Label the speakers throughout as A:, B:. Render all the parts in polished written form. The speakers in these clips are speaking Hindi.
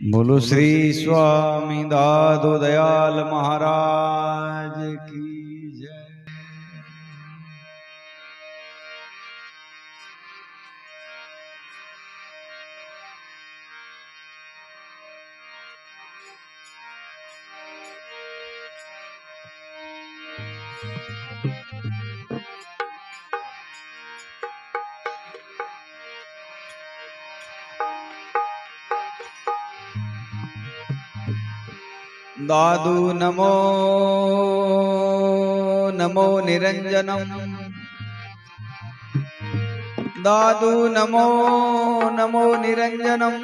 A: बोलो श्री स्वामी दादू दयाल महाराज की जय। दादू नमो नमो निरंजनम, दादू नमो नमो निरंजनम।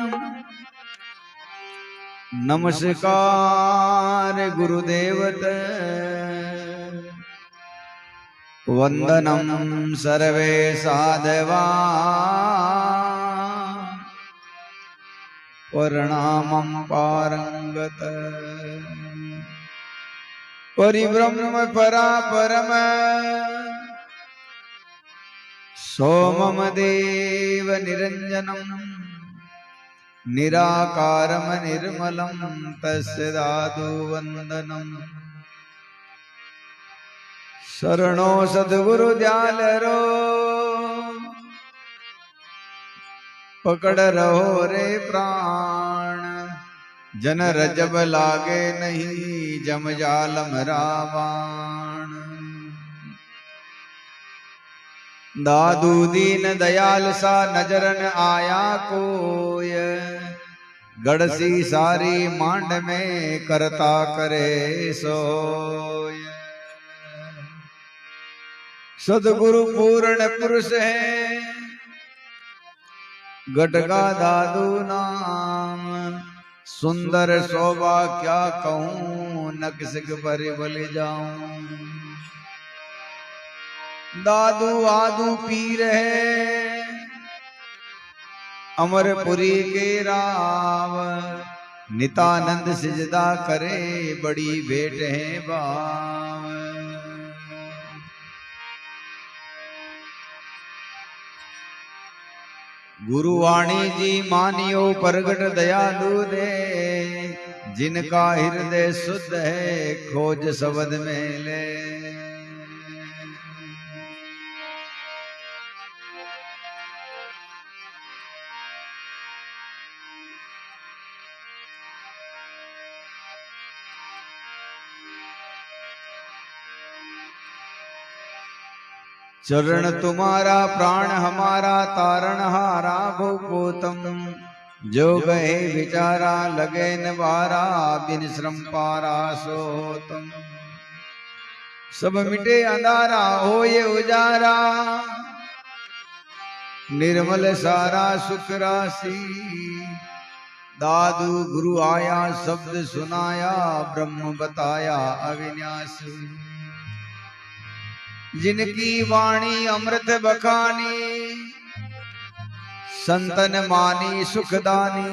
A: नमस्कार गुरुदेवत, वंदनम सर्वे साधवा, प्रणामं पारंगत। परिब्रह्म परापरम सोमम देव निरंजनम, निराकारम निर्मलम तस्य दादु वंदनम। शरणो सद्गुरु दयालरो, पकड़ रहो रे प्राण। जन रजब लागे नहीं, जम जालम रावण। दादू दीन दयाल सा नजर न आया कोय, गड़सी सारी मांड में करता करे सोय। सदगुरु पूर्ण पुरुष है, गटका दादू नाम। सुंदर शोभा क्या कहूँ, नक्सिक पर बल जाऊं। दादू आदू पीर है, अमरपुरी के राव। नितानंद सिजदा करे, बड़ी भेंट है बाव। गुरुवाणी जी मानियो प्रगट दयालु दे, जिनका हृदय शुद्ध है खोज शब्द में ले। चरण तुम्हारा प्राण हमारा, तारण हारा भूपोतम। जो गए विचारा लगे नवारा, बिन श्रम पारा सोतम। सब मिटे अंधारा होए उजारा, निर्मल सारा सुख राशि। दादू गुरु आया शब्द सुनाया, ब्रह्म बताया अविनाशी। जिनकी वाणी अमृत बखानी, संतन मानी सुखदानी।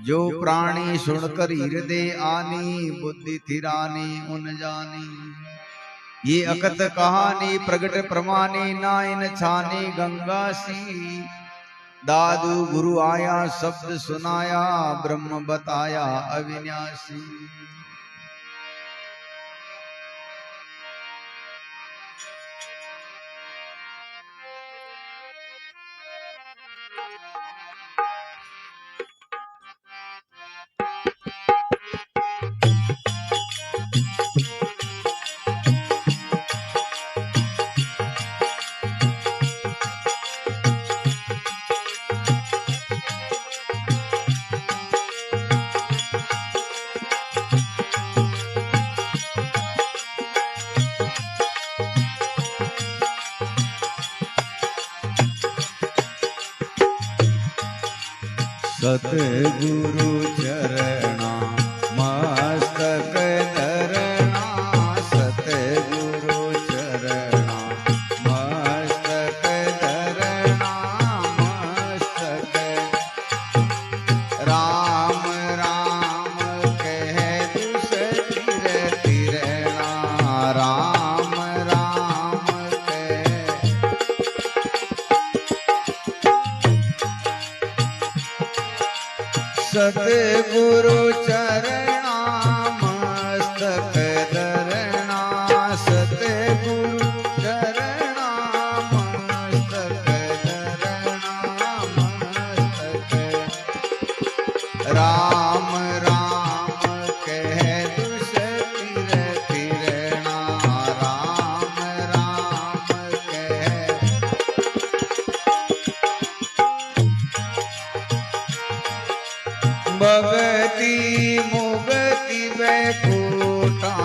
A: जो प्राणी सुनकर हृदय आनी, बुद्धि थिरानी उन जानी। ये अकत कहानी प्रगट प्रमाणी, नाइन छानी गंगा सी। दादू गुरु आया शब्द सुनाया, ब्रह्म बताया अविनाशी। सतगुरु चरणा मस्तक धरणा, सतगुरु चरणा मस्तक धरणा। मस्तक राम राम कह दुस तीर तीरणा, राम राम कह। सतगुरु चरणा मस्तक धरणा, सतगुरु चरणा मस्तक धरणा, मस्तक राम राम कह दुस तिर तिरणा, राम राम कह भगति मुगति वैकुंठा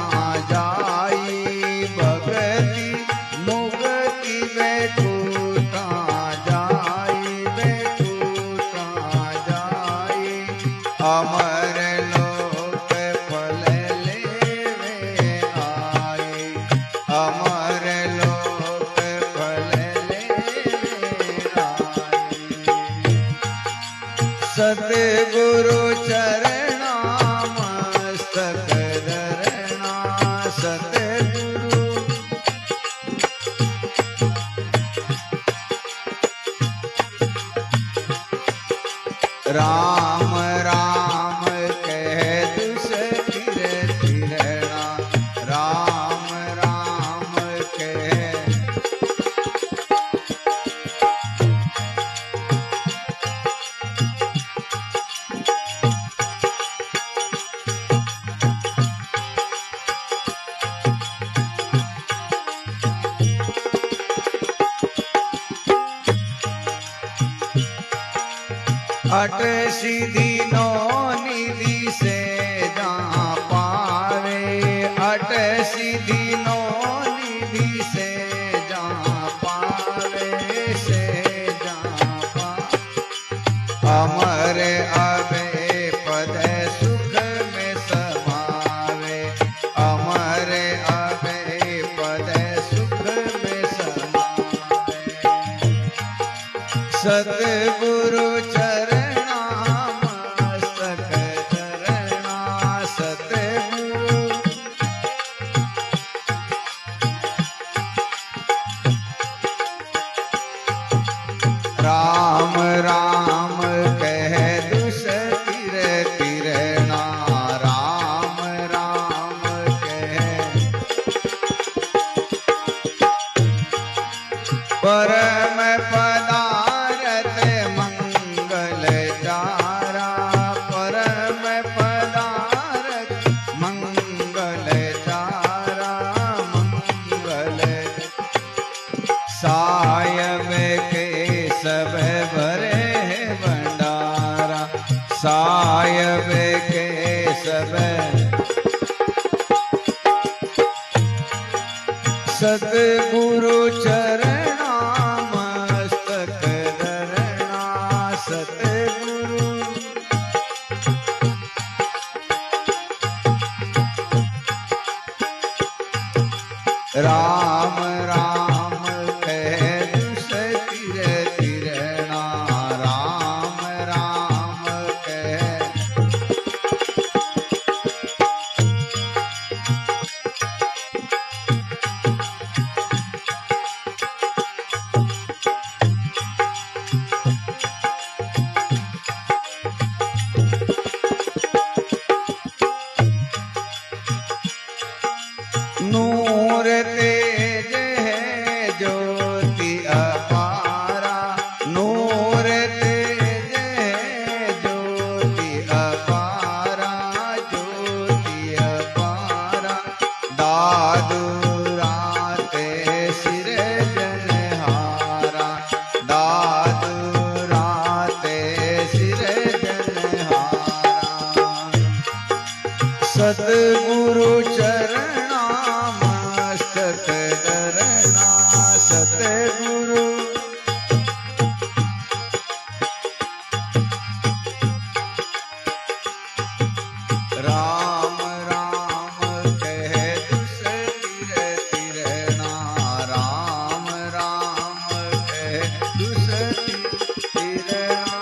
A: जाई, भगति मुगति वैकुंठा जाई, वैकुंठा जाई, अमर लोक फल लेवे आई, अमर लोक फल लेवे आई। सतगुरु चरणा मस्तक धरणा, सतगुरु राम राम कह दुस तिर तिरणा, राम राम कह अट सीधी नो निधि से जहाँ पावे, अट सीधी नो निधि से जहाँ पावे, से जहाँ पावे, अमर अभय पद सुख में समावे, अमर अभय पद सुख में समावे। सतगुरु चरणा मस्तक धरणा, सतगुरु राम राम कह दुस तिर तिरणा, राम राम कह परम पदारथ मंगल चारा, परम पदारथ मंगल चारा, मंगल सायब के सब भरे है भंडारा, सायब के सब सतगुरु चरणा मस्तक धरणा, सतगुरु राम राम कह दुस तिर तिरणा, राम राम कह नूर तेज है ज्योति अपारा, नूर तेज है ज्योति अपारा, ज्योति अपारा, दादुराते सिर जनहारा, दादुराते सिर जनहारा। सतगुरु चरणा मस्तक धरणा, सतगुरु राम राम कह दुस तिर तिरणा, राम राम कह दुस तिरणा।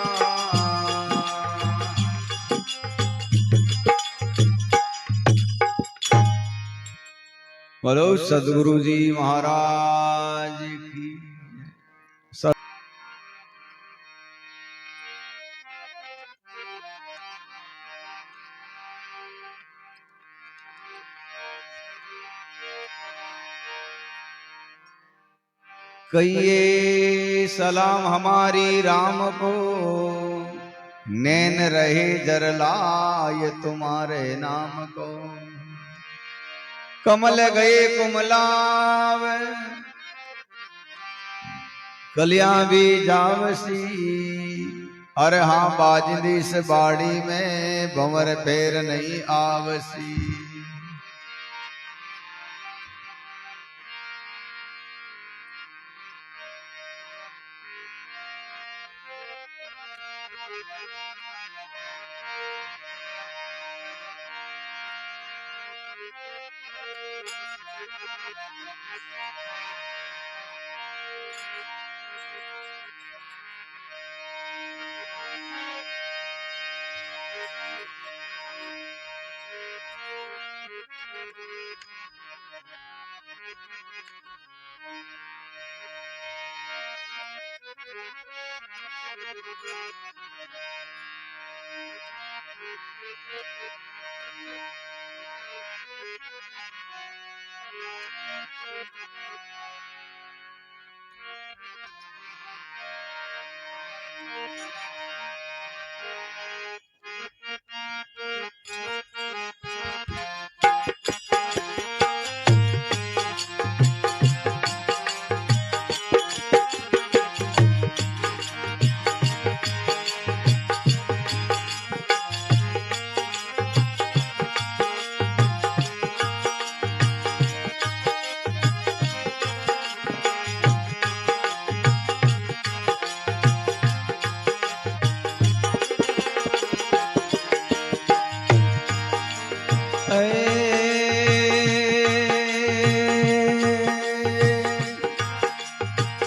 A: बोलो सदगुरु जी महाराज की। कहिए सलाम हमारी राम को, नैन रहे जरलाय तुम्हारे नाम को। कमल गए कुमलाव, कलियां भी जावसी। अरे हाँ बाजदी से बाड़ी में भंवर पैर नहीं आवसी।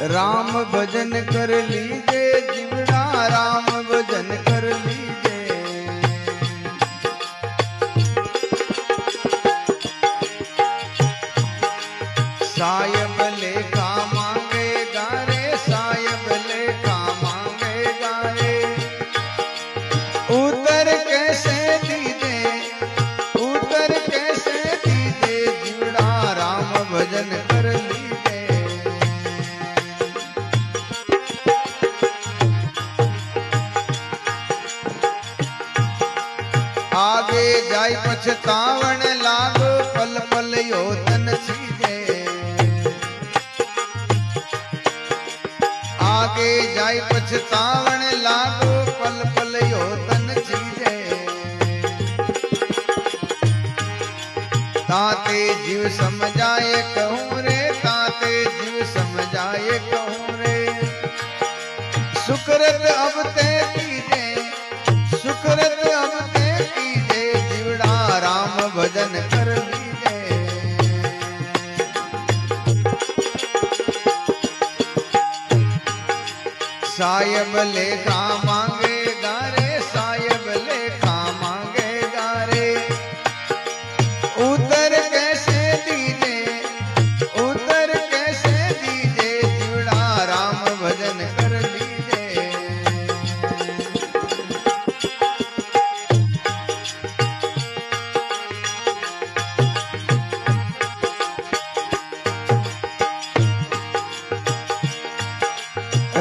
A: राम भजन कर लीजे जीवड़ा, राम भजन कर लीजे। सायब लेखा मांगेगा रे, सायब लेखा मांगेगा रे। उतर कैसे दीजे, उतर कैसे दीजे जीवड़ा, राम भजन कर लीजे। आगे जाय पछतावण लागो, पल पल यो तन छीजे। आगे जाय पछतावण लागो, पल पल यो तन छीजे। ताते जीव समझाए कहूँ रे, ताते जीव समझाए कहूँ रे। सुकृत अब ते कीजे, सुकृत अब ते राम भजन कर लीजे। सायब लेखा मांगेगा रे, सायब लेखा मांगेगा रे। उतर कैसे दीजे, उतर कैसे दीजे जीवड़ा, राम भजन कर लीजे।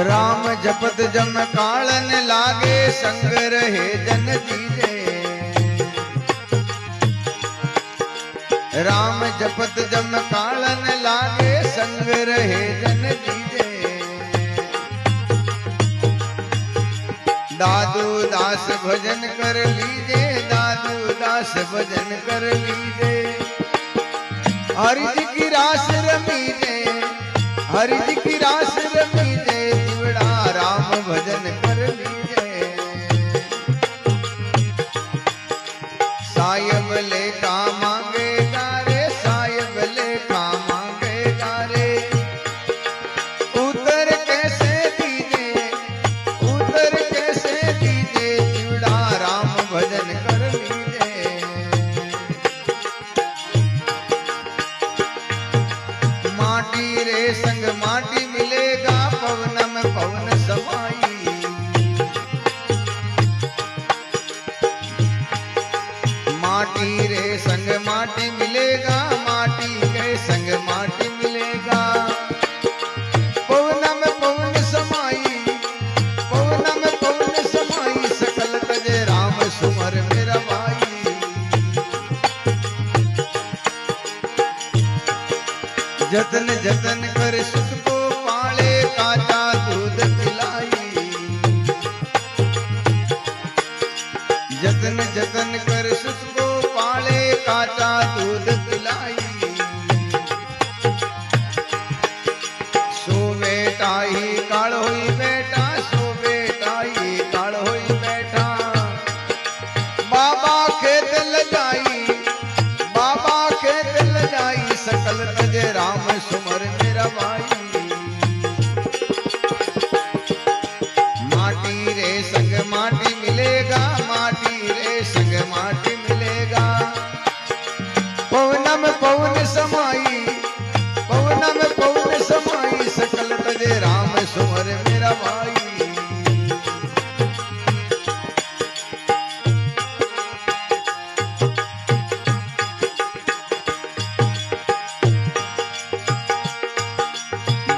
A: राम जपत जम कालन लागे, संग रहे जन दीजे। राम जपत जम कालन लागे, संग रहे जन दीजे। दादू दास भजन कर लीजे, दादू दास भजन कर लीजे। हरि जी की रास रमीजे, हरि जी की रास रमीजे। राम भजन कर लीजे। सायब लेखा मांगेगा रे, सायब लेखा मांगेगा रे। उतर कैसे दीजे, उतर कैसे दीजे जीवड़ा, राम भजन कर लीजे। माटी रे संग माटी मिलेगा, पवन में पवन समाई। सुत को पाले काचा दूध पिलाई। जतन जतन कर सुत को पाले काचा दूध पिलाई। सो बेटा ही काल होई बेटा, सो बेटा ही काल होई बेटा। बाबा खेत लगाई, बाबा खेत लगाई, सकल तजे राम सुमर मेरा भाई। माटी रे संग माटी मिलेगा, माटी रे संग माटी मिलेगा। पवनम पवन समाई, पवनम पवन समाई, सकल तजे राम सुमर मेरा भाई।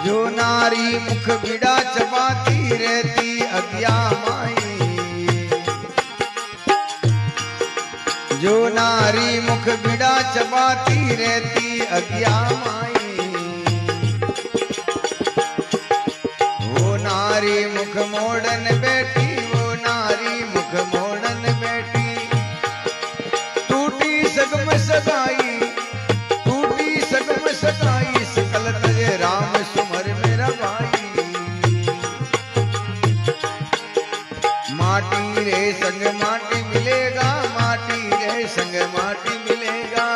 A: जो नारी मुख बिड़ा चबाती रहती अज्ञा माई। जो नारी मुख बिड़ा चबाती रहती अज्ञा माई। वो नारी मुख मोड़न बैठी, वो नारी मुख मोड़न बैठी। टूटी सगम सगाई, टूटी सगम सगाई, सकल तजे राम सुमर मेरा भाई। माटी रे संग माटी मिलेगा, माटी रे संग माटी मिलेगा।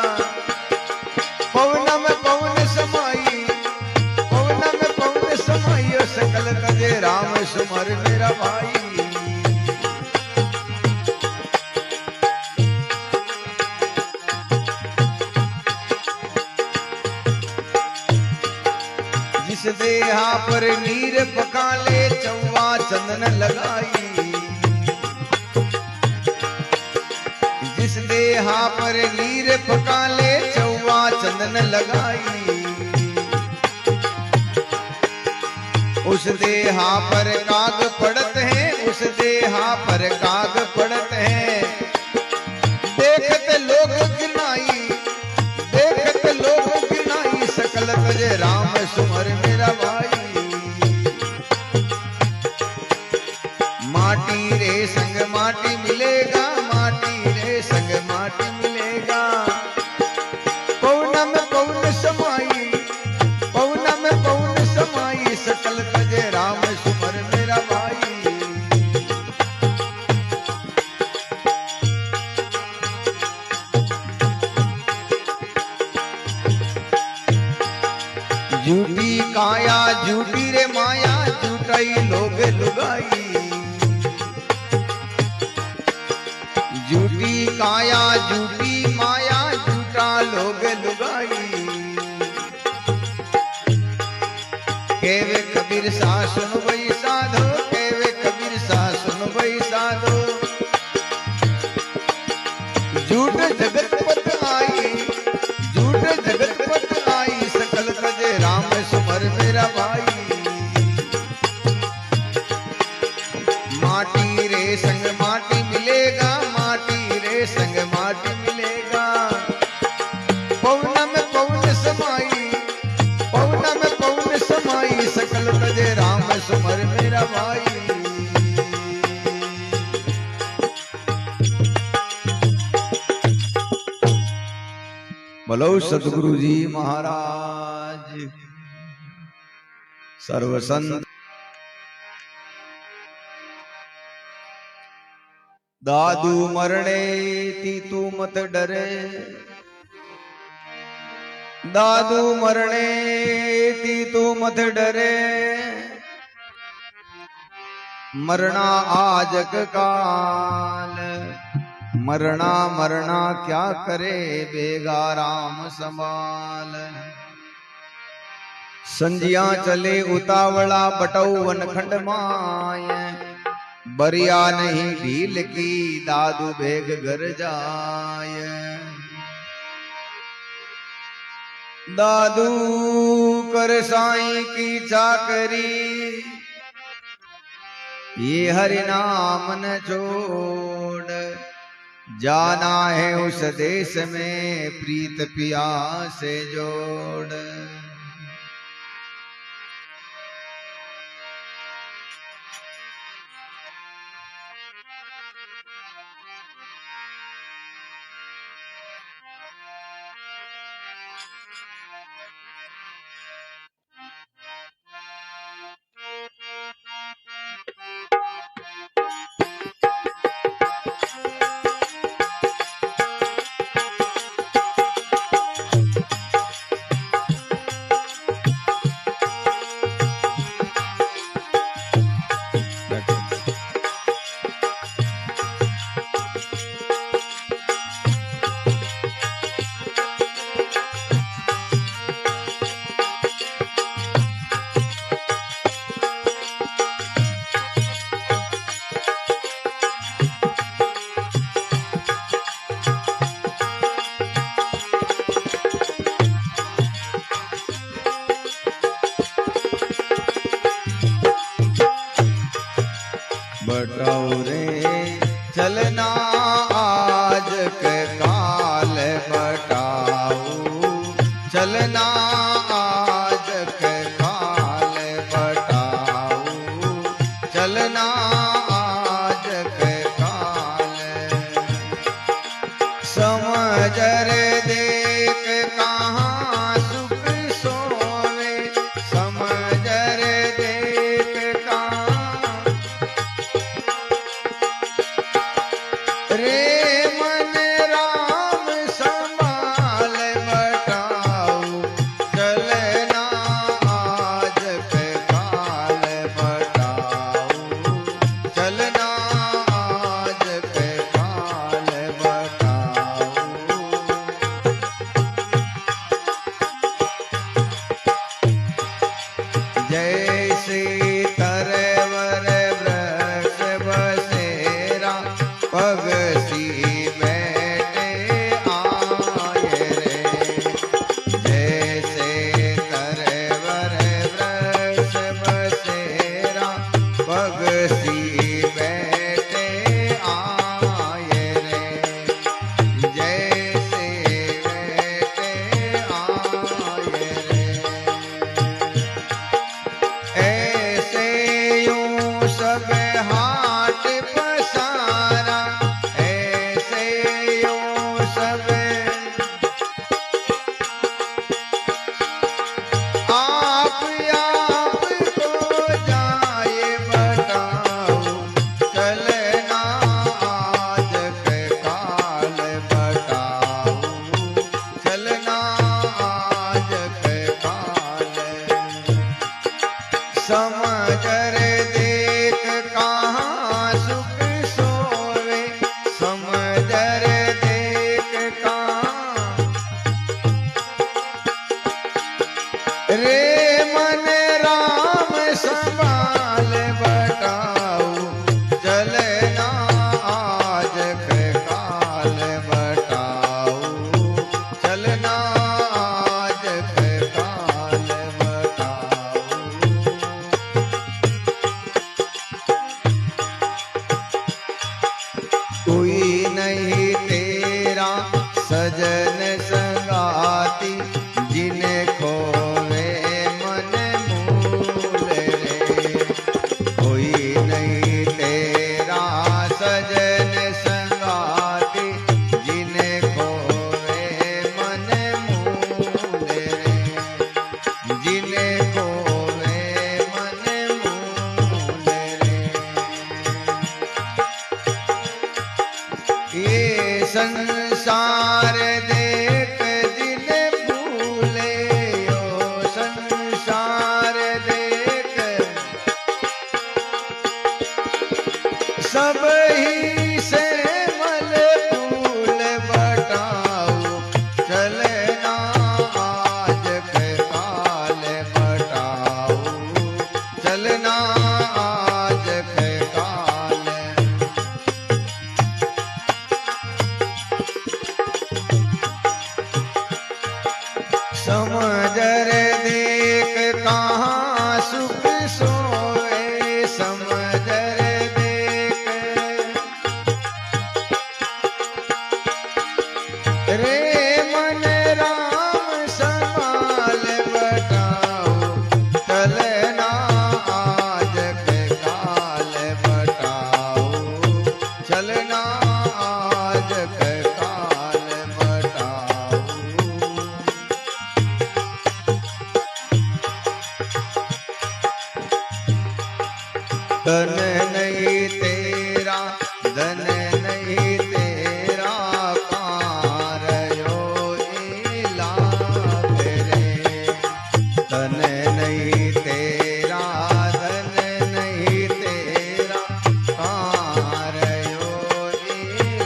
A: पवन में पवन समाई, पवन में पवन समाई, सकल तजे राम सुमर मेरा भाई। जिस देहा पर नीर पकाले चौवा चंदन लगाई। जिस देहा पर नीर पकाले चौवा चंदन लगाई। उस देहा पर काग पड़त है, उस देहा पर काग पड़त है। देखत लोग गिनाई, देखत लोग गिनाई, सकल तजे राम सुमर मेरा भाई। माटी रे संग माटी मिलेगा, माटी रे संग माटी मिलेगा। पवन में पवन समाई, पवन में पवन समाई, सकल तजे राम सुमर मेरा भाई। झूठी काया झूठी रे माया, झूठाई लोग लुगाई। झूठी काया झूठी माया, झूठा लोग लुगाई। केवे कबीर सा सुन वही साधो, केवे कबीर सा सुन वही साधो। झूठ जगत पत आई, झूठ जगत पत आई, सकल तजे राम सुमर मेरा भाई। माटी रे संग माटी मिलेगा, माटी रे संग माटी मिलेगा। पवन में पवन समाई, पवन में पवन समाई, सकल तजे राम सुमर मेरा भाई। बोलो सतगुरु जी महाराज सर्व संत। दादू मरणे ती तू मत डरे, दादू मरणे ती तू मत डरे। मरना आजक काल, मरना मरना क्या करे बेगा राम संभाल। संजिया चले उतावला बटऊ वनखंड माय, बरिया नहीं ढील की दादू भेग घर जाय। दादू कर साईं की चाकरी, ये हरि नाम न छोड़। जाना है उस देश में प्रीत पिया से जोड़। बटाऊ रे चलना आज के काल बटाऊ चलना आज के काल बटाऊ चलना आज के काल समझ रे देख कहाँ सुख सोवे समझ रे देख कहाँ रे मन राम संभाल बटाऊ चलना आज के काल बटाऊ चलना आज के काल बटाऊ जैसे तरवर वृक्ष बसेरा पग सी बैठे आए रे जैसे तरवर वृक्ष बसेरा पग सी बैठे आए रे जैसे बैठे आए रे ऐसे यूं सब हाट पसारा ऐसे यूं सब आप को जाए बटाऊ चलना आज के काल बटाऊ चलना आज के काल समझ रे देख कहाँ सुख सोवे समझ रे देख कहाँ रे मन राम संभाल बटाऊ चलना आज के काल बटाऊ चलना आज के काल बटाऊ कोई नहीं तेरा सजन संगाती जिन्हें खोवे मन मूल रे कोई नहीं तेरा सजन संगाती जिन्हें खोवे मन मूल रे जिन्हें खोवे मन मूल रे ये संसार देख दिल भूले यो संसार देख सब ही से मल फूल बटाऊ चलना आज के काल बटाऊ चलना आज के काल समझ रे देख कहाँ सुख सोए समझ रे देख रे मन राम संभाल बटाऊ चलना आज के काल बटाऊ चलना आज के काल बटाऊ धन नहीं तेरा धन नहीं तेरा कार्यो लाभ रे धन नहीं तेरा धन नहीं तेरा कार्यो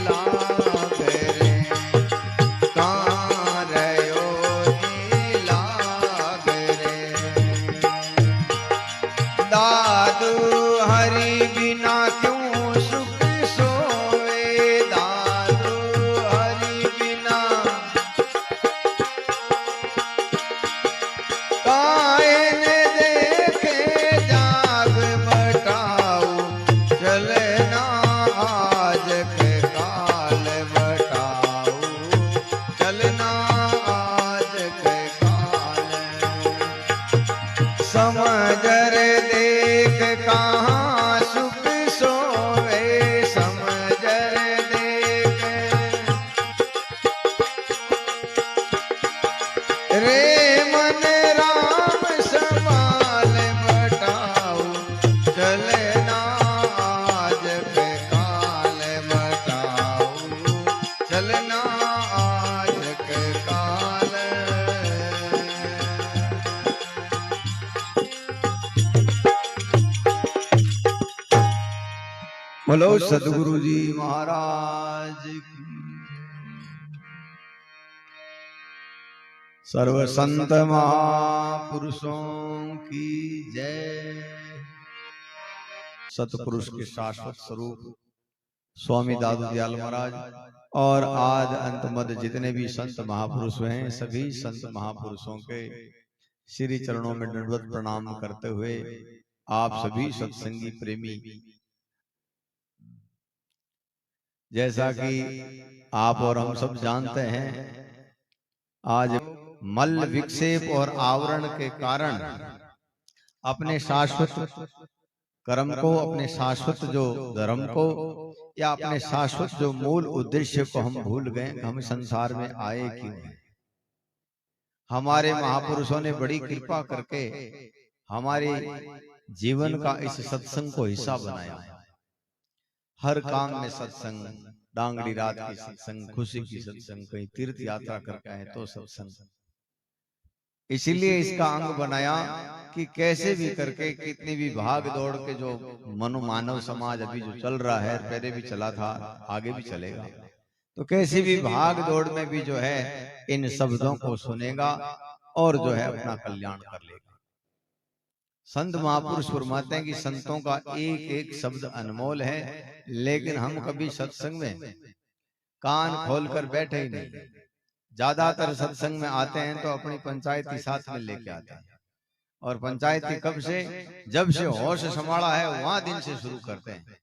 A: लाभ रे कार्यो लाभ रे दादू हरि बिना क्यों सुख सोवे दादू हरि बिना कायन देखे जाग बटाऊ चले समझर देख कहाँ सुख सोवे, समझर देख रे मन राम समाल बटाऊ, चलना आज के काल बटाऊ, चलना आज के काल। बोलो सदगुरु जी महाराज की। सर्व संत महापुरुषों की जय। सतपुरुष के शाश्वत स्वरूप स्वामी दादू दयाल महाराज और आद अंत मद जितने भी संत महापुरुष हैं, सभी संत महापुरुषों के श्री चरणों में दंडवत प्रणाम करते हुए आप सभी सत्संगी प्रेमी, जैसा कि आप और हम सब जानते हैं, आज मल विक्षेप और आवरण के कारण अपने शाश्वत कर्म को, अपने शाश्वत जो धर्म को या अपने शाश्वत जो मूल उद्देश्य को हम भूल गए। हम संसार में आए क्यों हैं? हमारे महापुरुषों ने बड़ी कृपा करके हमारे जीवन का इस सत्संग को हिस्सा बनाया। हर काम में सत्संग, डांगड़ी रात की सत्संग, खुशी की सत्संग, कहीं तीर्थ यात्रा करके आए तो सत्संग। इसीलिए इसका अंग बनाया कि कैसे भी करके, कितनी भी भाग दौड़ के जो मानव समाज अभी जो चल रहा है, पहले भी चला था, आगे भी चलेगा, तो कैसी भी भाग दौड़ में भी जो है इन शब्दों को सुनेगा और जो है अपना कल्याण कर लेगा। संत महापुरुष फरमाते हैं कि संतों का एक एक शब्द अनमोल है, लेकिन हम कभी सत्संग में कान खोलकर बैठे ही नहीं। ज्यादातर सत्संग में आते हैं तो अपनी पंचायती साथ में लेके आते हैं, और पंचायती कब से, जब से होश संभाला है वहां दिन से शुरू करते हैं।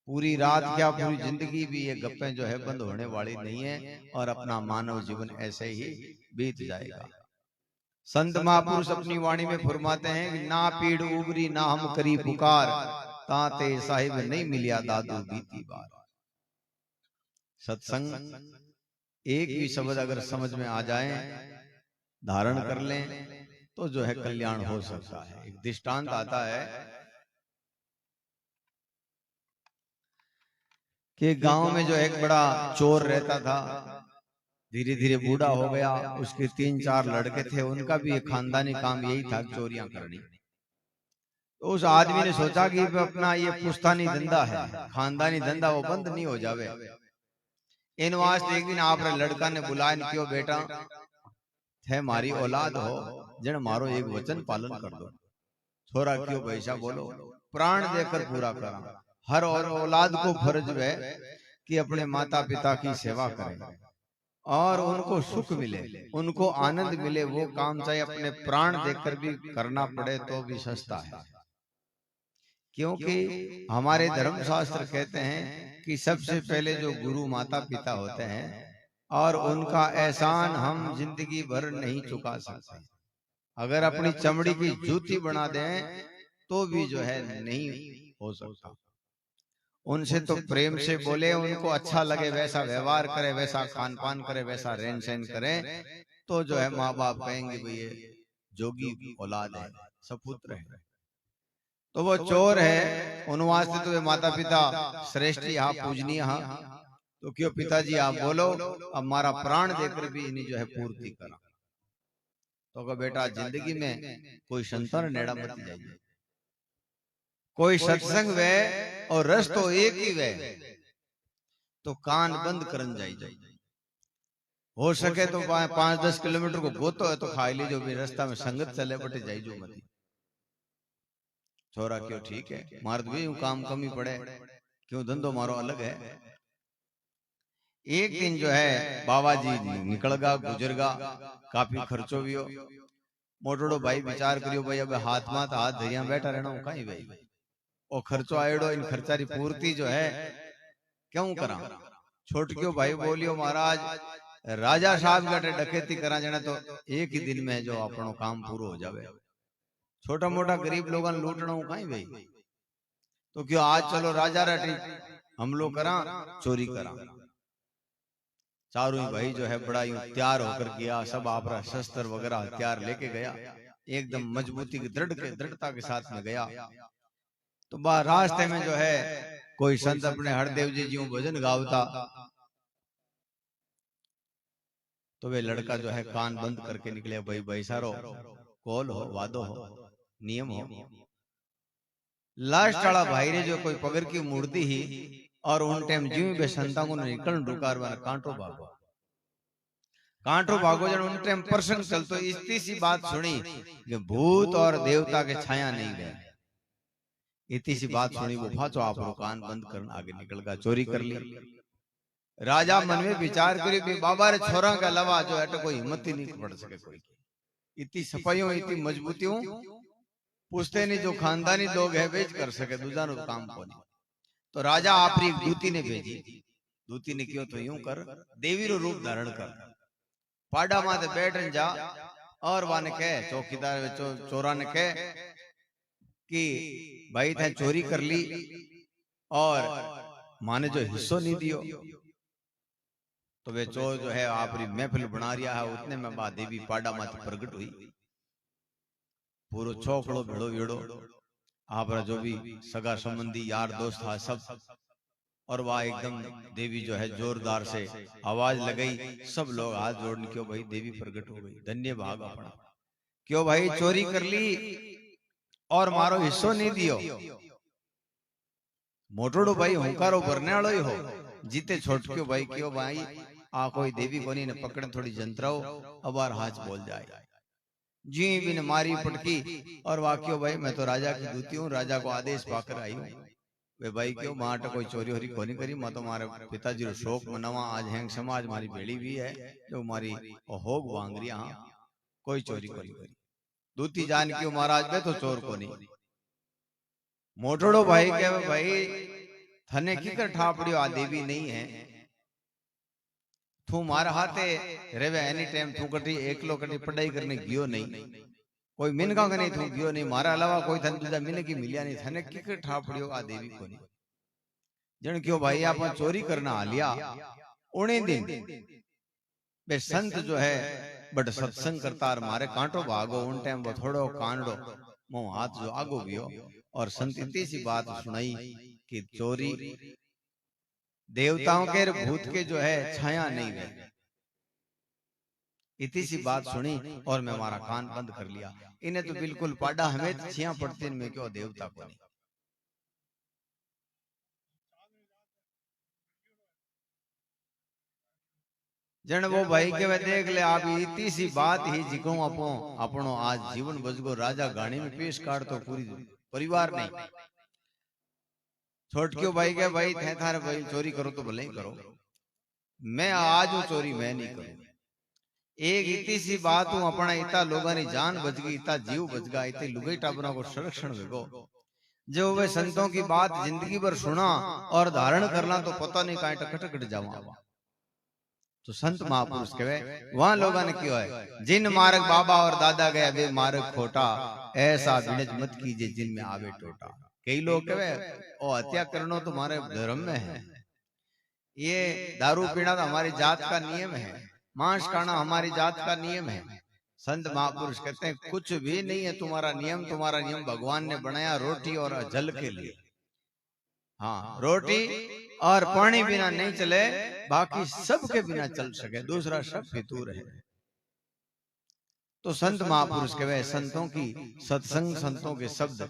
A: पूरी रात क्या, पूरी जिंदगी भी ये गप्पें जो है बंद होने वाली नहीं है, और अपना मानव जीवन ऐसे ही बीत जाएगा। संत महापुरुष अपनी वाणी में फरमाते हैं कि ना पीड़ उबरी ना हम करी पुकार, ताते साहिब नहीं मिलिया दादू बीती बार। सत्संग एक भी शब्द अगर समझ में आ जाए, धारण कर लें, तो जो है कल्याण हो सकता है। एक दृष्टांत आता है कि गांव में जो एक बड़ा चोर रहता था, धीरे धीरे बूढ़ा हो गया। उसके 3-4 लड़के थे, उनका भी एक खानदानी काम यही था, चोरियां करनी। तो उस आदमी ने सोचा कि अपना ये पुश्तानी धंधा है, खानदानी धंधा, वो बंद नहीं हो जावे। इन वास्ते एक दिन आप लड़का ने बुलाया, क्यों बेटा, थे मारी औलाद हो, जन मारो एक वचन पालन कर दो। छोरा क्यों भैसा, बोलो प्राण देकर पूरा करा। हर औलाद को फर्ज है कि अपने माता पिता की सेवा करें और उनको सुख मिले, उनको आनंद मिले। वो काम चाहे अपने प्राण देकर भी करना पड़े तो भी सस्ता है, क्योंकि हमारे धर्मशास्त्र कहते हैं कि सबसे पहले जो गुरु माता पिता होते हैं, और उनका एहसान हम जिंदगी भर नहीं चुका सकते। अगर अपनी चमड़ी की जूती बना दें तो भी जो है नहीं हो सकता। उनसे तो प्रेम से बोले, उनको अच्छा लगे, वैसा व्यवहार करे, वैसा खान पान करे, वैसा रहन सहन करे, तो जो है माँ बाप कहेंगे भाई ये जोगी औलाद है, सपुत्र है। तो वो चोर है, उन वास्ते तो माता पिता श्रेष्ठ यहाँ पूजनीय यहाँ, तो क्यों पिताजी आप बोलो, अब हमारा प्राण देकर भी इन्हें जो है पूर्ति करा। तो कहा बेटा जिंदगी में कोई संतान नेड़ा मत जाइए, कोई सत्संग वे और रस तो एक ही वे, तो कान बंद करन जाइए। हो सके तो 5-10 किलोमीटर को गोतो है तो खाई लीजो, भी रास्ता में संगत चले बटे जाइजो मत। छोरा क्यों ठीक है, मार्द भी काम कमी पड़े, क्यों धंधो मारो अलग है। एक दिन जो है बाबा जी निकल गा, गुजर गा, काफी खर्चो भी हो। मोटोड़ो भाई विचार करियो, भाई अब हाथ मात हाथ धरिया बैठा रहना कहीं भाई, और खर्चो आएड़ो, इन खर्चारी पूर्ति जो है क्यों करा। छोटकियो भाई बोलियो महाराज राजा साहब गटे डकैती करा जाना तो एक ही दिन में जो अपनो काम पूरो हो जावे। छोटा मोटा गरीब लोगन लूटना कहीं भाई। तो क्यों आज चलो राजा रटी हमलो करा, चोरी करा। चारों ही भाई जो है बड़ा यूं तैयार होकर गया, सब आपरा शस्त्र वगैरह हथियार लेके गया, एकदम मजबूती की दृढ़ता के साथ में गया। तो रास्ते में जो है कोई संत अपने हरदेव जी यूं भजन गावता, तो वे लड़का जो है कान बंद करके निकले, भाई भाई सारो कॉल हो, वादो हो, नियम हो। लास्ट वाला भाई रे जो कोई पगर की मूर्ति ही, और उन टाइम जीव बे संता को निकल रुकार वाला कांटो भागो, कांटो भागो जन उन टाइम प्रसंग चलतो। इतनी सी बात सुनी कि भूत और देवता के छाया नहीं गए। इतनी सी बात सुनी वो फाचो आप कान बंद कर आगे निकल गया, चोरी कर ली। राजा मन में विचार करी बाबा रे छोरा के अलावा जो है तो कोई हिम्मत ही नहीं पड़ सके कोई। इतनी सफाइयों इतनी मजबूतियों पूछते नहीं, जो खानदानी लोग है वेच कर सके, दूसरा नो काम को नहीं। तो राजा आपरी एक दूती ने भेजी। दूती ने क्यों, तो यूं कर देवी रो रूप धारण कर, पाड़ा माते बैठन जा, और वाने कह चौकीदार चोरा ने कह कि भाई थे चोरी कर ली और माने जो हिस्सों नहीं दियो। तो वे चोर जो है आपरी महफिल बना रिया है, उतने में बा देवी पाड़ा माते प्रकट हुई। पूरो छोकड़ो भेड़ो वेड़ो आपरा जो भी सगा संबंधी यार दोस्त था सब, और वह एकदम देवी जो है जोरदार से आवाज लगाई, सब लोग हाथ जोड़ने क्यों भाई देवी प्रकट हो गई, धन्य भाग अपना, क्यों भाई चोरी कर ली और मारो हिस्सों नहीं दियो। मोटोड़ो भाई हुंकारो भरने वालो ही हो, जीते छोट क्यों भाई, क्यों भाई आ कोई देवी कोनी ने पकड़े थोड़ी जंत्राओ, अबार हाथ बोल जाए। जी भी ने मारी पटकी, और वाक्यो भाई मैं तो राजा की दूती हूँ, राजा को आदेश पाकर आई हूँ। वे भाई क्यों माट कोई चोरी होरी कोनी करी, मैं तो मारे पिताजी रो शोक मनावा, आज हैंग समाज मारी भेड़ी भी है जो मारी होग वांगरी, हाँ कोई चोरी कोनी करी। दूती जान क्यों महाराज बे तो चोर कोनी। मोटोड़ो भाई कहे भाई थने की कर ठापड़ियो आ देवी नहीं है, तू मारा हाथे रेवे एनी टाइम, तू कटी एकलो कटी पढ़ाई करने गियो नहीं, कोई मिनका का नहीं तू गियो नहीं, मारा अलावा कोई थन दूजा मिने की मिलिया नहीं, थने की कर ठापड़ियो आ देवी कोनी। जन क्यों भाई आप चोरी करना हालिया उन्हीं दिन बे संत जो है बट सत्संग करता और मारे कांटो भागो, उन टाइम वो थोड़ो कांडो मो हाथ जो आगो गयो, और संत इतनी सी बात सुनाई कि चोरी देवताओं के भूत के जो है छाया नहीं गई। इतनी सी बात सुनी और मैं हमारा कान बंद कर लिया। इन्हें तो बिल्कुल पाड़ा हमें छिया पड़ती में क्यों देवता को नहीं। जन वो भाई के वे देख ले आप इतनी सी बात ही जिको अपनो आज जीवन बजगो राजा गाड़ी में पेश काट तो पूरी परिवार नहीं। छोट क्यों भाई के भाई थे थारे भाई चोरी करो तो भले ही करो, मैं आज हूं चोरी मैं नहीं करूं। एक इतनी सी बात हूं अपना इतना लोगों की जान बच गई, इतना जीव बच गया, इतने लुगाई टाबरों को संरक्षण वेगो। जो वे संतों की बात जिंदगी भर सुना और धारण करना तो पता नहीं कहीं टकटक जावा। तो संत महापुरुष कहे वहां लोगों ने क्यों है, जिन मार्ग बाबा और दादा गए वे मार्ग खोटा, ऐसा बिनज मत कीजिए जिनमें आवे टोटा। कई लोग कहे ओ हत्या करना तो हमारे धर्म में है, ये दारू पीना तो हमारी जात का नियम है, मांस खाना हमारी जात का नियम है। संत महापुरुष कहते हैं कुछ भी नहीं है तुम्हारा नियम, तुम्हारा नियम भगवान ने बनाया रोटी और जल के लिए। हाँ रोटी और पानी बिना नहीं चले, बाकी सब के बिना चल सके, दूसरा सब फितूर है। तो संत महापुरुष कहे संतों की सत्संग, संतों के शब्द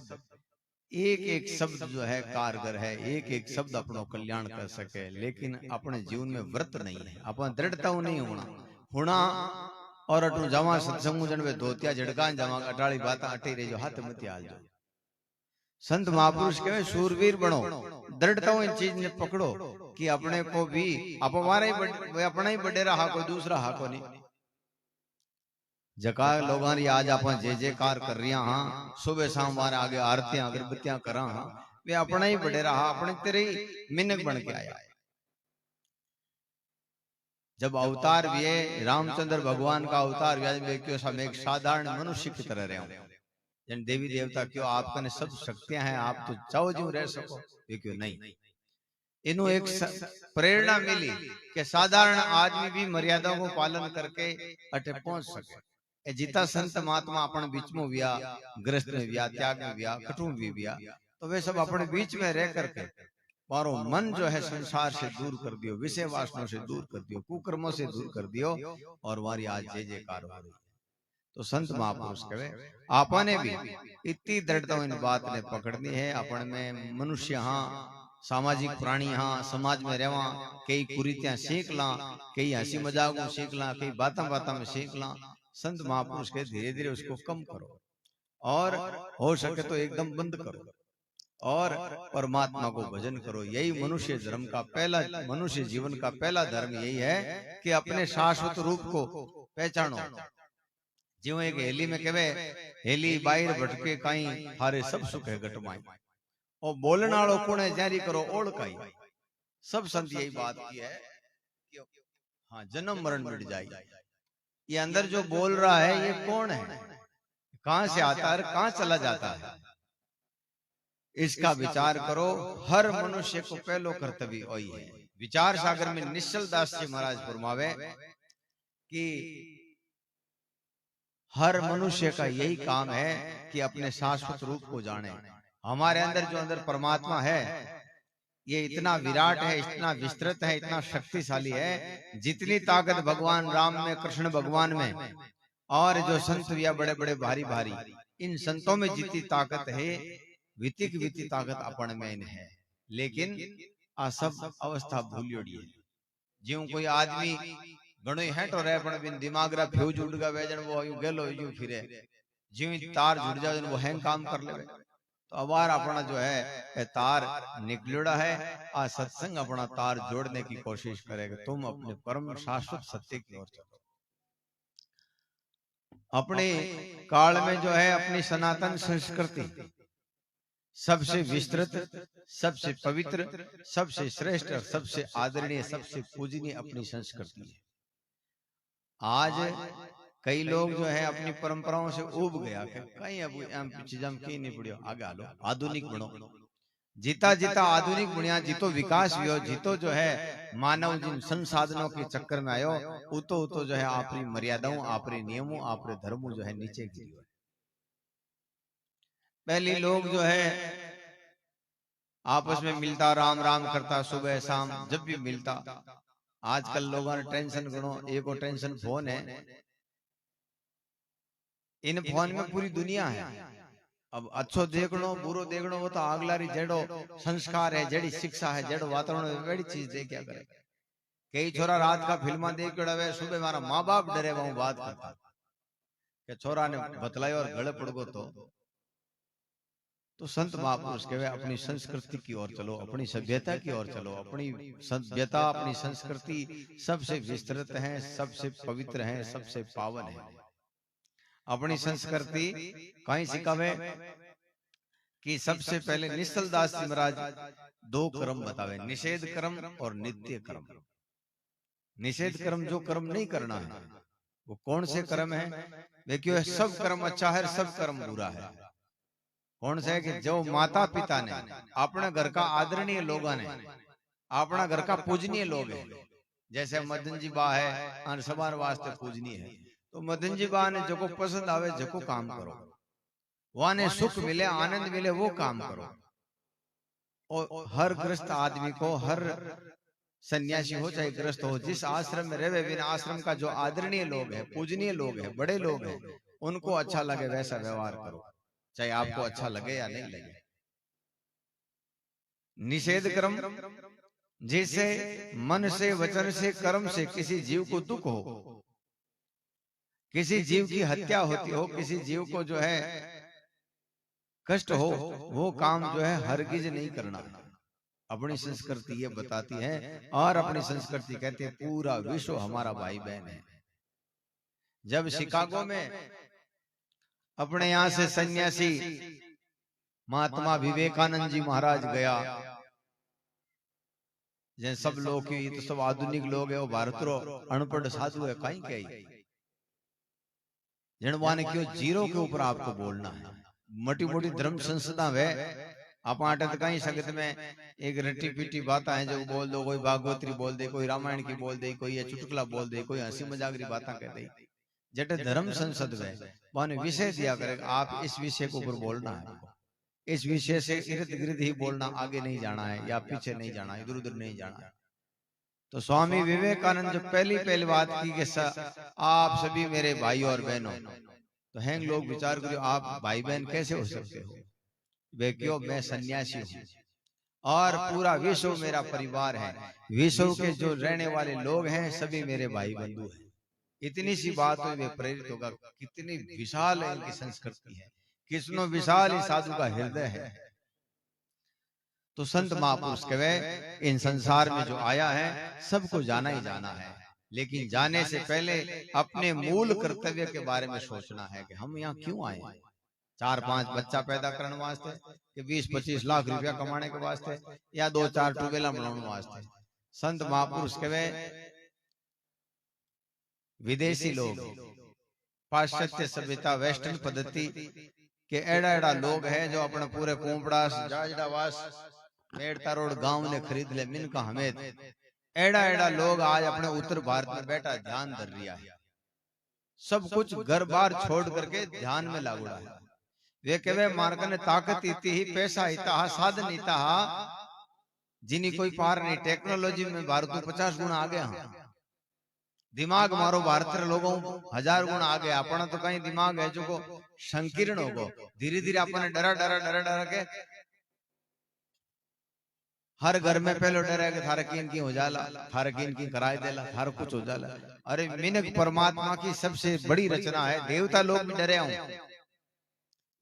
A: एक एक शब्द जो है कारगर है, एक एक शब्द अपनो कल्याण कर सके, लेकिन अपने जीवन में व्रत नहीं है, अपन दृढ़ता नहीं होना होना और अटू जमा सत्संग जनवे धोतिया झड़का जमा अटाली बात अटे रे जो हाथ मत आल जो। संत महापुरुष कहे सूरवीर बनो, दृढ़ता इन चीज ने पकड़ो कि अपने को भी अपना ही बड़े रहा, कोई दूसरा हा को नहीं। जका लोगों ने आज अपन जे जे कार कर रही हाँ, सुबह शाम हमारे आगे आरतियां अगरबत्तियां करा हाँ, वे अपना ही बड़े रहा, अपने तेरे मिनक बन के आया। जब अवतार भी रामचंद्र भगवान का अवतार एक साधारण मनुष्य की तरह रहे, जन देवी देवता क्यों आप कने सब शक्तियां हैं, आप तो चाहो जो रह सको, ये क्यों नहीं। इन्हों एक प्रेरणा मिली कि साधारण आदमी भी मर्यादाओं को पालन करके अटे पहुंच सके। ए जिता संत महात्मा अपन बीच में विया, ग्रस्त में विया, त्याग में विया, कटुंब भी विया, तो वे सब अपने बीच में रह करके मारो मन जो है संसार से दूर कर दियो, विषय वासनाओं से दूर कर दियो, कुकर्मों से दूर कर दियो, और वारी आज जय जयकार हो रही है। तो संत महापुरुष कहे आपने भी इतनी दृढ़ता इन बात ने पकड़नी है। अपन में मनुष्य हाँ, सामाजिक प्राणी हाँ, समाज में रहवा, कई कुरीतियां सीख ला, कई हंसी मजाक में सीख ला, कई बातों बातों में सीख ला। संत महापुरुष के धीरे धीरे उसको कम करो और हो सके तो एकदम बंद करो और परमात्मा को भजन करो। यही मनुष्य धर्म का पहला, मनुष्य जीवन का पहला धर्म यही है कि अपने शाश्वत रूप को पहचानो। जो एक हेली में कहे हेली बाहर भटके काई, थारे सब सुख है घटमाई, और बोलने वालों कुणे जारी करो ओळखाई। सब संत यही बात की है कि हाँ, जन्म मरण मिट जाए। ये अंदर जो बोल रहा है ये कौन है, कहां से आता है, कहां चला जाता है, इसका विचार करो। हर मनुष्य को पहलो कर्तव्य वही है। विचार सागर में निश्चल दास जी महाराज फरमावे कि हर मनुष्य का यही काम है कि अपने शाश्वत रूप को जाने। हमारे अंदर जो अंदर परमात्मा है ये इतना विराट है, इतना विस्तृत है, इतना शक्तिशाली है, जितनी ताकत भगवान राम में, कृष्ण भगवान में, और जो संत या बड़े बड़े भारी भारी इन संतों में जितनी ताकत है, वितिक विति ताकत अपन में है। लेकिन आ सब अवस्था भूलियोड़ी है। ज्यों कोई आदमी घणो हेठो रहे पण बिन दिमाग रा फ्यूज उड़ गया वेजन वो यूं गेलो यूं फिरे, ज्यों तार जुड़ जावे वो हैंग काम कर लेवे। तो अबार अपना जो है तार निकलड़ा है। आ सत्संग अपना तार जोड़ने की कोशिश करेगा। तुम अपने परम शाश्वत सत्य की ओर चलो। अपने काल में जो है अपनी सनातन संस्कृति सबसे विस्तृत, सबसे पवित्र, सबसे श्रेष्ठ, सबसे आदरणीय, सबसे पूजनीय अपनी संस्कृति है। आज कई लोग जो है अपनी परंपराओं से उब गया कि कहीं अब चीज हम कहीं नहीं पड़ियो, आगे आलो आधुनिक बनो। जिता जिता आधुनिक बुनिया जितो विकास हुआ, जितो जो है मानव जिन संसाधनों के चक्कर में आयो, उतो उतो जो है आपरी मर्यादाओं, आपरे नियमों, आपरे धर्मों जो है नीचे गिरी। पहले लोग जो है आपस में मिलता, राम राम करता, सुबह शाम जब भी मिलता। आजकल लोगों ने टेंशन गणो, एक और टेंशन फोन है। इन फोन में पूरी दुनिया है। अब अच्छो देखनो, बुरो देखनो, वो तो आगलारी जेड़ो संस्कार है, जेड़ी शिक्षा है, जेड़ो वातावरण है, बड़ी चीज देखा करे। कई छोरा रात का फिल्मा देख के सुबह मारा माँ बाप डरे वहां बात करता कि छोरा ने बतलायो और गले पड़ गो। तो संत महापुरुष कहे अपनी संस्कृति की ओर चलो, अपनी सभ्यता की ओर चलो। अपनी सभ्यता, अपनी संस्कृति सबसे विस्तृत है, सबसे पवित्र है, सबसे पावन है। अपनी संस्कृति कहीं सिखावे कि सबसे पहले निश्चल दास जी महाराज दो कर्म बतावे, निषेध कर्म और नित्य कर्म। निषेध कर्म जो कर्म नहीं करना है, वो कौन से कर्म है? देखियो सब कर्म अच्छा है, सब कर्म बुरा है। कौन से है कि जो माता पिता ने, अपने घर का आदरणीय लोगों ने, अपना घर का पूजनीय लोग है, जैसे मदन जी बा है सबार वास्ते पूजनीय है, तो मदन जी बा ने जो को पसंद आवे, जो को काम करो, वहां ने सुख मिले, आनंद मिले, वो काम करो। और हर ग्रस्त आदमी को, हर सन्यासी हो चाहे ग्रस्त हो, जिस आश्रम में रहे, बिना आश्रम का जो आदरणीय लोग है, पूजनीय लोग है, बड़े लोग हैं, उनको अच्छा लगे वैसा व्यवहार करो, चाहे आपको अच्छा लगे या नहीं लगे। निषेध कर्म, जिससे मन से, वचन से, कर्म से किसी जीव को दुख हो, किसी जीव की हत्या होती हो, किसी जीव को जो है कष्ट हो, वो काम जो है हरगिज नहीं करना। अपनी संस्कृति ये बताती है, और अपनी संस्कृति कहती है पूरा विश्व हमारा भाई बहन है। जब शिकागो में अपने यहां से सन्यासी महात्मा विवेकानंद जी महाराज गया, जैसे सब लोग की तो सब आधुनिक लोग है, वो भारत रो अनपढ़ साधु है, कहीं कहीं जनवा ने क्यों जीरो के ऊपर आपको बोलना है। मोटी मोटी धर्म संसदा वे आप आटे तो कहीं संगत में एक रट्टी पीटी बातें हैं जो बोल दो, कोई भागवतरी बोल दे, कोई रामायण की बोल दे, कोई ये चुटकुला बोल दे, कोई हंसी मजाक की बातें कह दे। जटे धर्म संसद में माने विषय दिया करे आप इस विषय के ऊपर बोलना है, इस विषय से इर्द गिर्द ही बोलना, आगे नहीं जाना है या पीछे नहीं जाना है, इधर उधर नहीं जाना है। तो स्वामी विवेकानंद जो पहली बात की कि आप सभी मेरे भाई और बहनों, तो हैंग लोग विचार करो आप भाई बहन कैसे हो सकते हो? वे क्यों, मैं सन्यासी हूँ और पूरा विश्व मेरा परिवार है, विश्व के जो रहने वाले लोग हैं सभी मेरे भाई बंधु हैं। इतनी सी बात हुई वे प्रेरित होगा, कितनी विशाल है इनकी संस्कृति है, कितनो विशाल इस साधु का हृदय है। तो संत महापुरुष कहे इन संसार में जो आया है सबको जाना ही जाना है, लेकिन जाने से पहले अपने मूल कर्तव्य के बारे में सोचना है कि हम यहाँ क्यों आए। 4-5 बच्चा पैदा करने वास्ते, कि 20-25 लाख रुपया कमाने के वास्ते, या 2-4 ट्यूबवेल बनाने वास्ते। संत महापुरुष कहे विदेशी लोग, पाश्चात्य सभ्यता, वेस्टर्न पद्धति के एड़ा एड़ा लोग हैं जो अपने पूरे कोंपड़ास जाजडावास मेड़ता रोड गांव ने खरीद ले मिन का हमें एड़ा एड़ा लोग आज अपने उत्तर भारत में बैठा ध्यान धर लिया है, सब कुछ घर बार छोड़ करके ध्यान में लागूड़ा है। वे कहे मार्गन ताकत इति ही, पैसा इता, साधन इता, जिन्हीं कोई पार नहीं। टेक्नोलॉजी में भारत 50 गुना आ गया, दिमाग मारो भारत लोगों 1000 गुना आ गया। अपना तो कहीं दिमाग है जो को संकीर्ण होगो, धीरे धीरे अपने डरा डरा डरा डरा के हर घर में पहले डर है कि थारा की हो जाला, थारा की कराए देला, थारा कुछ हो जाला। अरे मिनक परमात्मा की सबसे बड़ी रचना है, देवता लोग भी डरे हूं,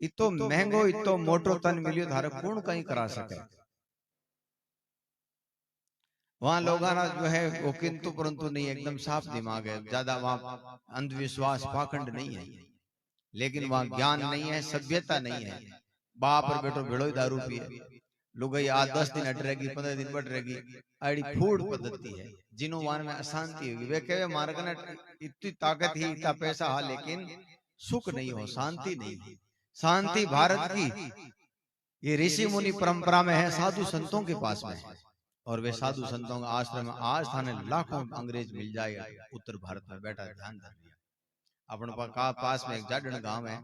A: इतो महंगो इतो मोटो तन मिलियो थारा कौन कहीं करा सके। वहां लोग जो है वो किंतु परंतु नहीं, एकदम साफ दिमाग है, ज्यादा वहां अंधविश्वास पाखंड नहीं है, लेकिन वहां ज्ञान नहीं है, सभ्यता नहीं है। बाप और बेटो भिड़ो दारू पिए, लुगाई आज 10 दिन हट रहेगी, 15 दिन बढ़ रहेगी, आड़ी फूड पद्धति है, जिन्हों वन में अशांति होगी। वे कहे मार्ग ने इतनी ताकत ही, इतना पैसा हा, लेकिन सुख नहीं हो, शांति नहीं हो। शांति भारत की ये ऋषि मुनि परंपरा में है, साधु संतों के पास में है, और वे साधु संतों का आश्रम में आज थाने लाखों अंग्रेज मिल जाएगा। उत्तर भारत में बैठा ध्यान धर लिया, अपने पास में एक जाडन गांव है,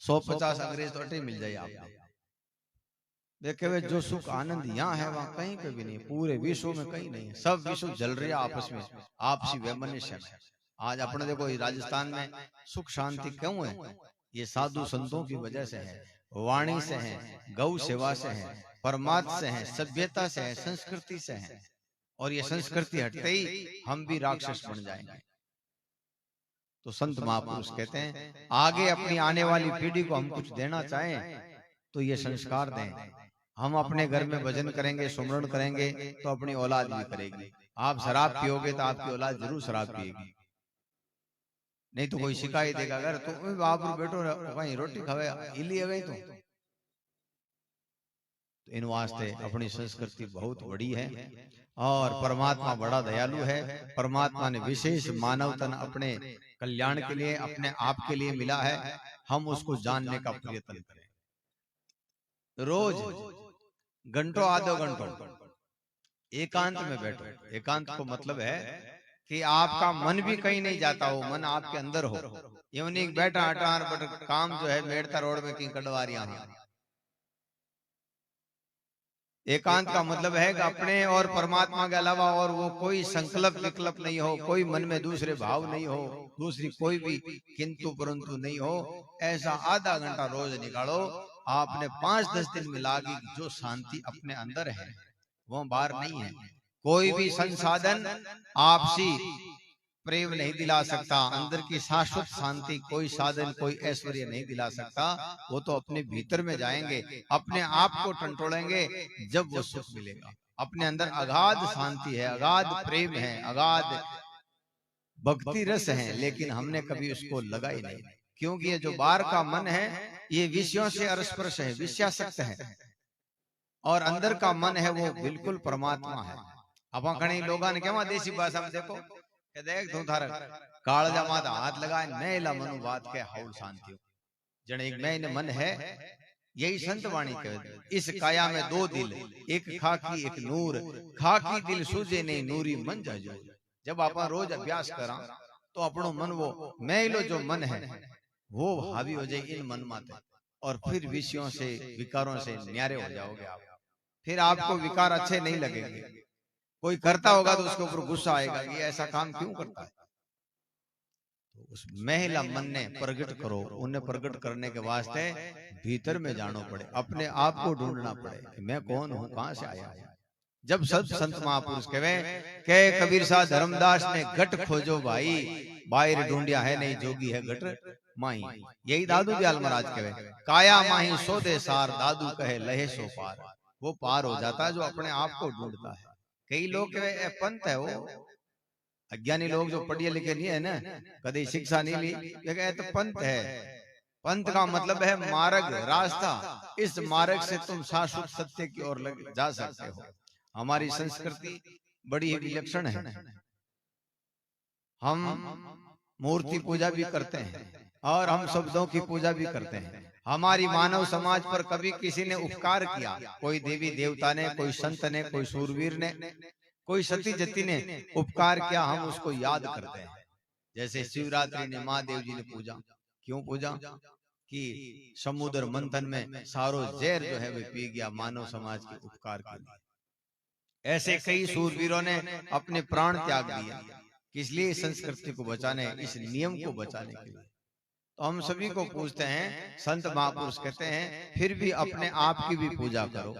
A: 150 अंग्रेज तो अटे मिल जाए आपको। देखे वे जो सुख आनंद यहाँ है वहां कहीं पे भी नहीं, पूरे विश्व में कहीं नहीं है। सब विश्व जल रहे आपस में, आपसी वैमनस्य में। आज अपने देखो राजस्थान में सुख शांति क्यों है? ये साधु संतों की वजह से है, वाणी से है, गौ सेवा से है, परमात्मा से है, सभ्यता से है, संस्कृति से है। और ये संस्कृति हटते ही हम भी राक्षस बन जाएंगे। तो संत महापुरुष कहते हैं आगे अपनी आने वाली पीढ़ी को हम कुछ देना चाहें तो ये संस्कार दें। हम अपने घर में भजन करेंगे, सुमरण करेंगे तो अपनी औलाद भी करेगी। आप शराब पियोगे तो आपकी औलाद जरूर शराब पिएगी, नहीं तो कोई शिकायत देगा अगर तुम बाप बेटो कहीं रोटी खावे इली गई तो इन वास्ते अपनी संस्कृति बहुत बड़ी है और परमात्मा बड़ा दयालु है। परमात्मा ने विशेष मानव तन अपने कल्याण के लिए, अपने आप के लिए मिला है, हम उसको जानने का प्रयत्न करें। रोज घंटों आधो घंटों एकांत में बैठो। एकांत को मतलब है कि आपका मन भी कहीं नहीं जाता हो, मन आपके अंदर हो। यूं नहीं बैठा हटार बट काम जो है मेड़ता रोड में की कटवारियां हैं। एकांत का मतलब है कि अपने और परमात्मा के अलावा और वो कोई संकल्प विकल्प नहीं हो, कोई मन में दूसरे भाव नहीं हो, दूसरी कोई भी किंतु परंतु नहीं हो। ऐसा आधा घंटा रोज निकालो, आपने 5-10 दिन में लागी जो शांति अपने अंदर है वो बाहर नहीं है। कोई भी संसाधन आपसी प्रेम नहीं दिला सकता, अंदर की शाश्वत शांति कोई साधन कोई ऐश्वर्य नहीं दिला सकता। वो तो अपने भीतर में जाएंगे, अपने आप को टंटोलेंगे, जब वो सुख मिलेगा। अपने अंदर अगाध शांति है, अगाध प्रेम है, अगाध भक्ति रस है, लेकिन हमने कभी उसको लगाई नहीं, क्योंकि ये जो बाहर का मन है ये विषयों से अस्पर्श है, विषयासक्त है, और अंदर का मन है वो बिल्कुल परमात्मा है। अब कई लोगों ने क्या देसी भाषा में देखो देख तू थारा काल जमा हाथ लगाए नैला मनु बात के हाउल शांति जन एक मैं इन मन है, यही संत वाणी कहते। इस काया में दो दिल, एक खाकी एक नूर, खाकी दिल सूझे नहीं नूरी मन जाजो। जब आप रोज अभ्यास करा तो अपनो मन वो मैलो जो मन है वो हावी हो जाए इन मन माते, और फिर विषयों से विकारों से न्यारे हो जाओगे आप। फिर आपको विकार अच्छे नहीं लगेंगे। कोई करता होगा तो उसके ऊपर गुस्सा आएगा कि ऐसा काम क्यों करता है। तो उस महिला मन ने प्रकट करो, उन्हें प्रकट करने के वास्ते भीतर में जानो पड़े, अपने आप को ढूंढना पड़े कि मैं कौन हूं, कहां से आया हूं। जब सब संत महापुरुष कहे के कबीर साह धर्मदास ने गट खोजो भाई, बाहर ढूंढिया है नहीं जोगी है गट माही। यही दादू दयाल महाराज कहे, काया माही सो दे सार, दादू कहे लहे सो पार। वो पार हो जाता है जो अपने आप को ढूंढता है। कई लोग कहे पंथ है, वो अज्ञानी लोग जो पढ़े लिखे नहीं है ना, कभी शिक्षा नहीं ली, ये तो पंथ है। पंथ का मतलब है मार्ग, रास्ता। इस मार्ग से तुम शाश्वत सत्य की ओर जा सकते हो। हमारी संस्कृति बड़ी ही विलक्षण है। हम मूर्ति पूजा भी करते हैं और हम शब्दों की पूजा भी करते हैं। हमारी मानव समाज पर कभी किसी ने उपकार किया, कोई देवी देवता ने, कोई संत ने, कोई सूरवीर ने, कोई सती जति ने उपकार किया, हम उसको याद करते हैं। जैसे शिवरात्रि ने महादेव जी ने पूजा, क्यों पूजा कि समुद्र मंथन में सारो जहर जो है वह पी गया मानव समाज के उपकार के लिए। ऐसे कई सूरवीरों ने अपने प्राण त्याग दिए, किस लिए? संस्कृति को बचाने, इस नियम को बचाने के लिए। तो हम सभी को पूछते हैं, संत महापुरुष कहते हैं फिर भी अपने आप की भी पूजा करो।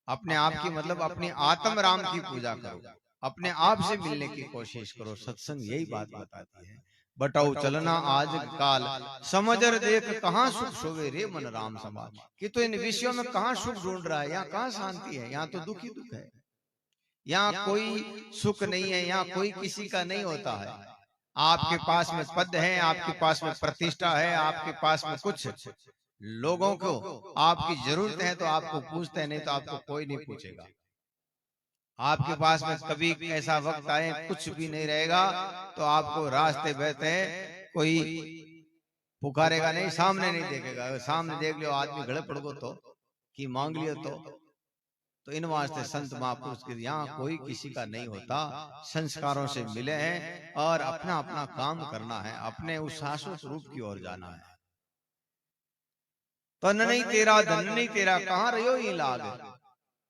A: अपने आप की मतलब अपनी आत्म राम की पूजा करो, अपने आप से मिलने की कोशिश करो। सत्संग यही बात बताती है। बटाओ चलना आज काल, समझर देख कहाँ सुख सोवे रे मन राम समाज। कि तो इन विषयों में कहाँ सुख ढूंढ रहा है, यहाँ कहाँ शांति है, यहाँ तो दुख ही दुख है। यहाँ कोई सुख नहीं है, यहाँ कोई किसी का नहीं होता है। आपके पास में पद है, आपके पास में प्रतिष्ठा है, आपके पास में कुछ लोगों को आपकी जरूरत है तो आपको पूछते हैं, नहीं तो आपको कोई नहीं पूछेगा। आपके पास में कभी ऐसा वक्त आए कुछ भी नहीं रहेगा तो आपको रास्ते बहते कोई पुकारेगा नहीं, सामने नहीं देखेगा। सामने देख लियो आदमी गले पड़ गो तो कि मांग लियो तो इन वास्ते संत महापुरुष के यहाँ कोई किसी का नहीं होता। संस्कारों से मिले हैं और अपना अपना काम करना है, अपने उस शाश्वत रूप की ओर जाना है। तन नहीं तेरा धन नहीं तेरा, कहाँ रहो ही लाग।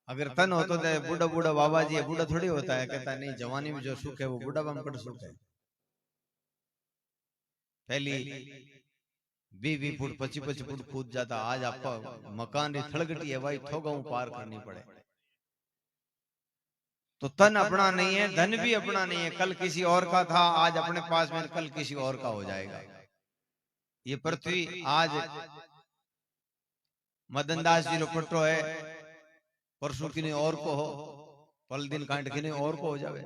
A: अगर तन हो तो बूढ़ा बूढ़ा बाबा जी, बूढ़ा थोड़ी होता है। कहता नहीं जवानी में जो सुख है वो बूढ़ा बमकड़ सुख है। पहली 20 फुट 25 फुट कूद जाता, आज आपको मकान री थड़गटी है भाई, थोगाऊ पार करनी पड़े। तो तन अपना नहीं है, धन भी अपना नहीं है। कल किसी और का था, आज अपने पास में, कल किसी और का हो जाएगा। ये पृथ्वी आज मदन दास जी रो पट्टो है, परसों किन्हीं और को हो, पल दिन कांट किन्हीं और को हो जावे।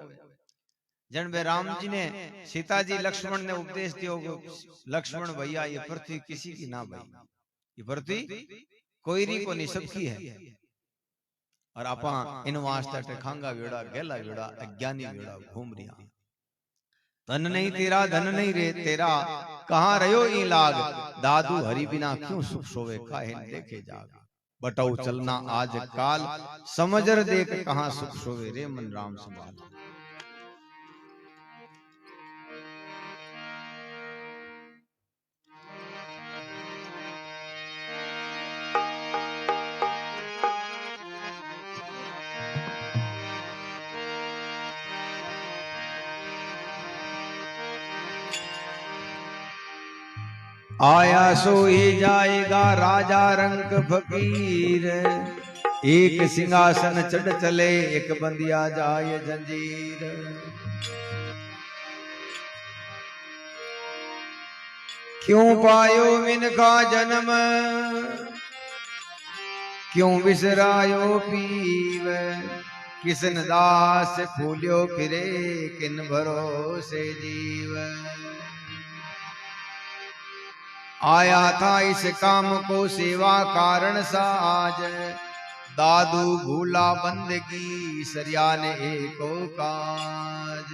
A: जन बे राम जी ने सीता जी लक्ष्मण ने उपदेश दियो, लक्ष्मण भैया ये पृथ्वी किसी की ना भाई, ये पृथ्वी कोई री को नहीं, सबकी है। और आपा इन वास्ते खांगा वेड़ा, गेला वेड़ा, अज्ञानी वेड़ा घूम रिया। तन नहीं तेरा धन नहीं रे तेरा, कहाँ रहो ई लाग। दादू हरि बिना क्यों सुख सोवे, काहे देखे जाग। बटाऊ चलना आज काल, समझर देख कहाँ सुख सोवे रे मन राम संभाल। आया सो ही जाएगा राजा रंग फकीर, एक सिंहासन चढ़ चले एक बंदिया जाए जंजीर। क्यों पायो मिनका जन्म, क्यों बिसरायो पीव। किसन दास फूलियो फिरे, किन भरोसे जीव। आया था इस काम को सेवा कारण साज, दादू भूला बंदगी सरियाने एको काज।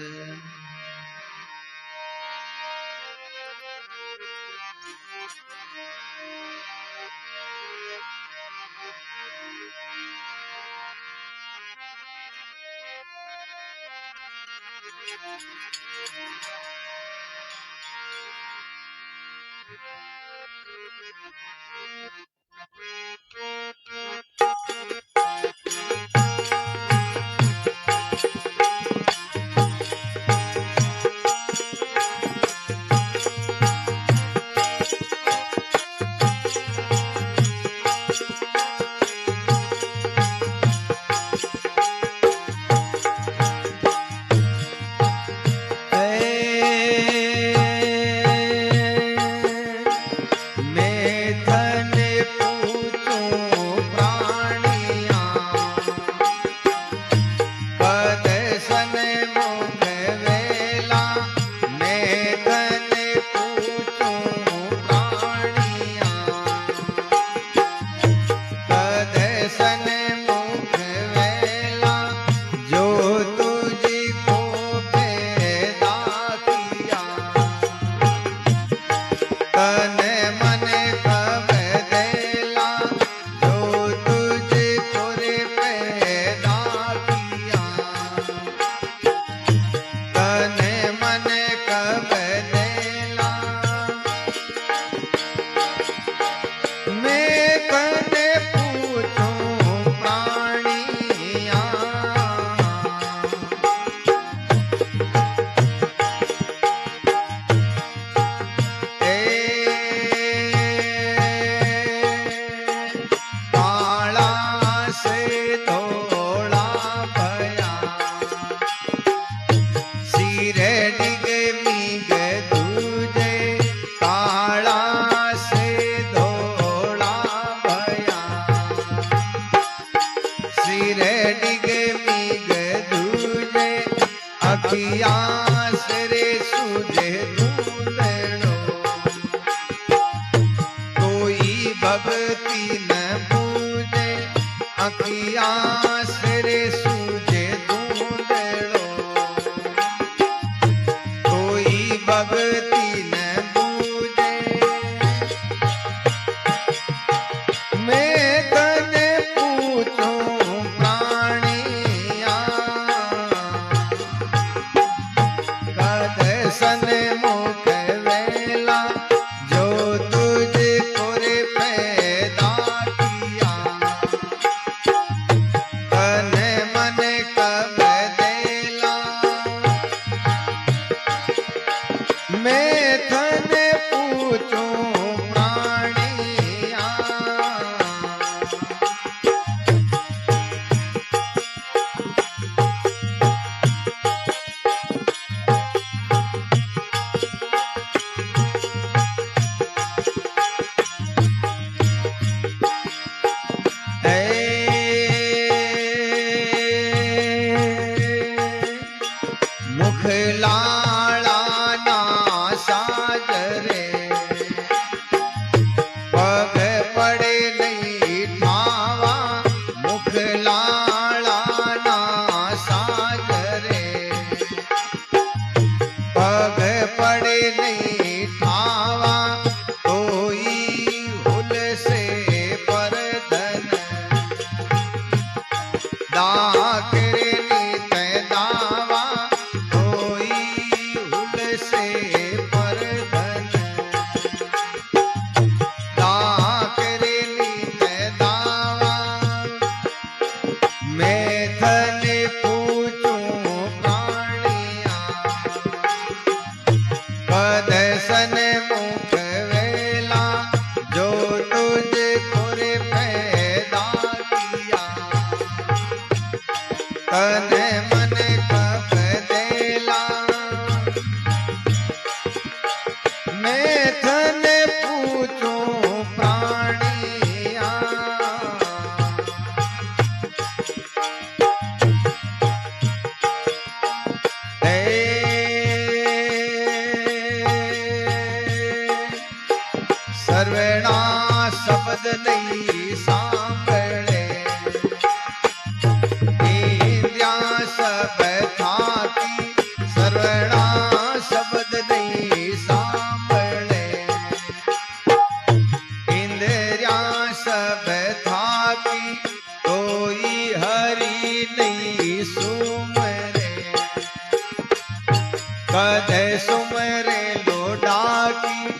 A: कदे सुमरे लोडा की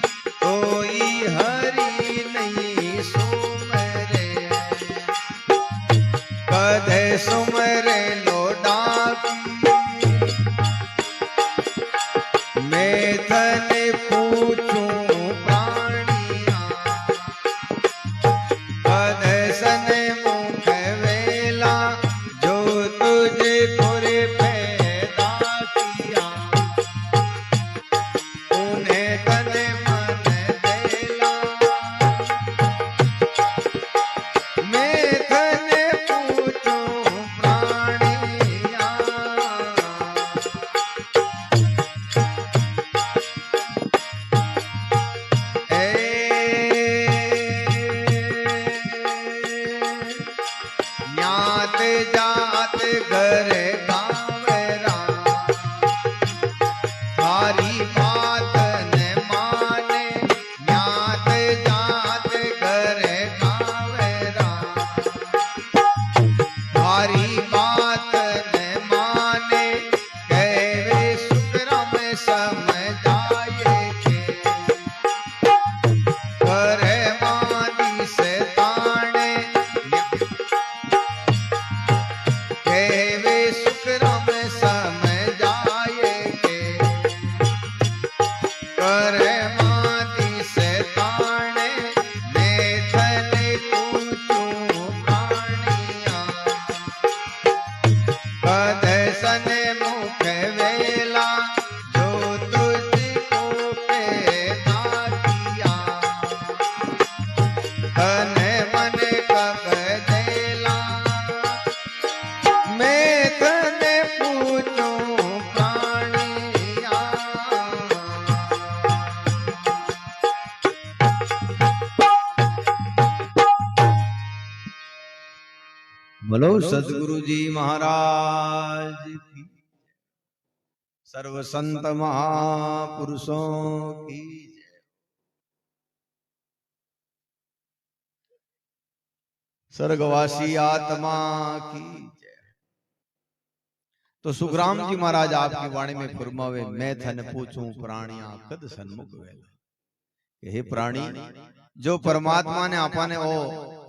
A: कोई हरि नहीं सुमरे कदे सुमरे लोडा की मैं थने पूछूं प्राणिया कदे सने मुख वेला जो तुझे खुरे पैदा किया उन्हें तने मन देला मैं थने पूछूं प्राणिया ज्ञात जात घर गावरा थारी बात न माने ज्ञात जात घर गावरा थारी बात न माने कहवे सुकरम समझाए के करे मानी से ताणे कहवे सुकरम समझाए के करे मानी से ताणे मैं थने पूछूं प्राणिया कदे सने मुख वेला जो तुझको पैदा किया तने मन कब देला मैं तने पूछूं प्राणिया बोलो सदगुरु जी महाराज की सर्व संत महापुरुषों की जय। स्वर्गवासी आत्मा की जय। तो सुखराम जी महाराज आपकी वाणी में फरमावे मैं थन पूछूं प्राणिया कद सन्मुख वेला हे प्राणी जो परमात्मा ने आपने ओ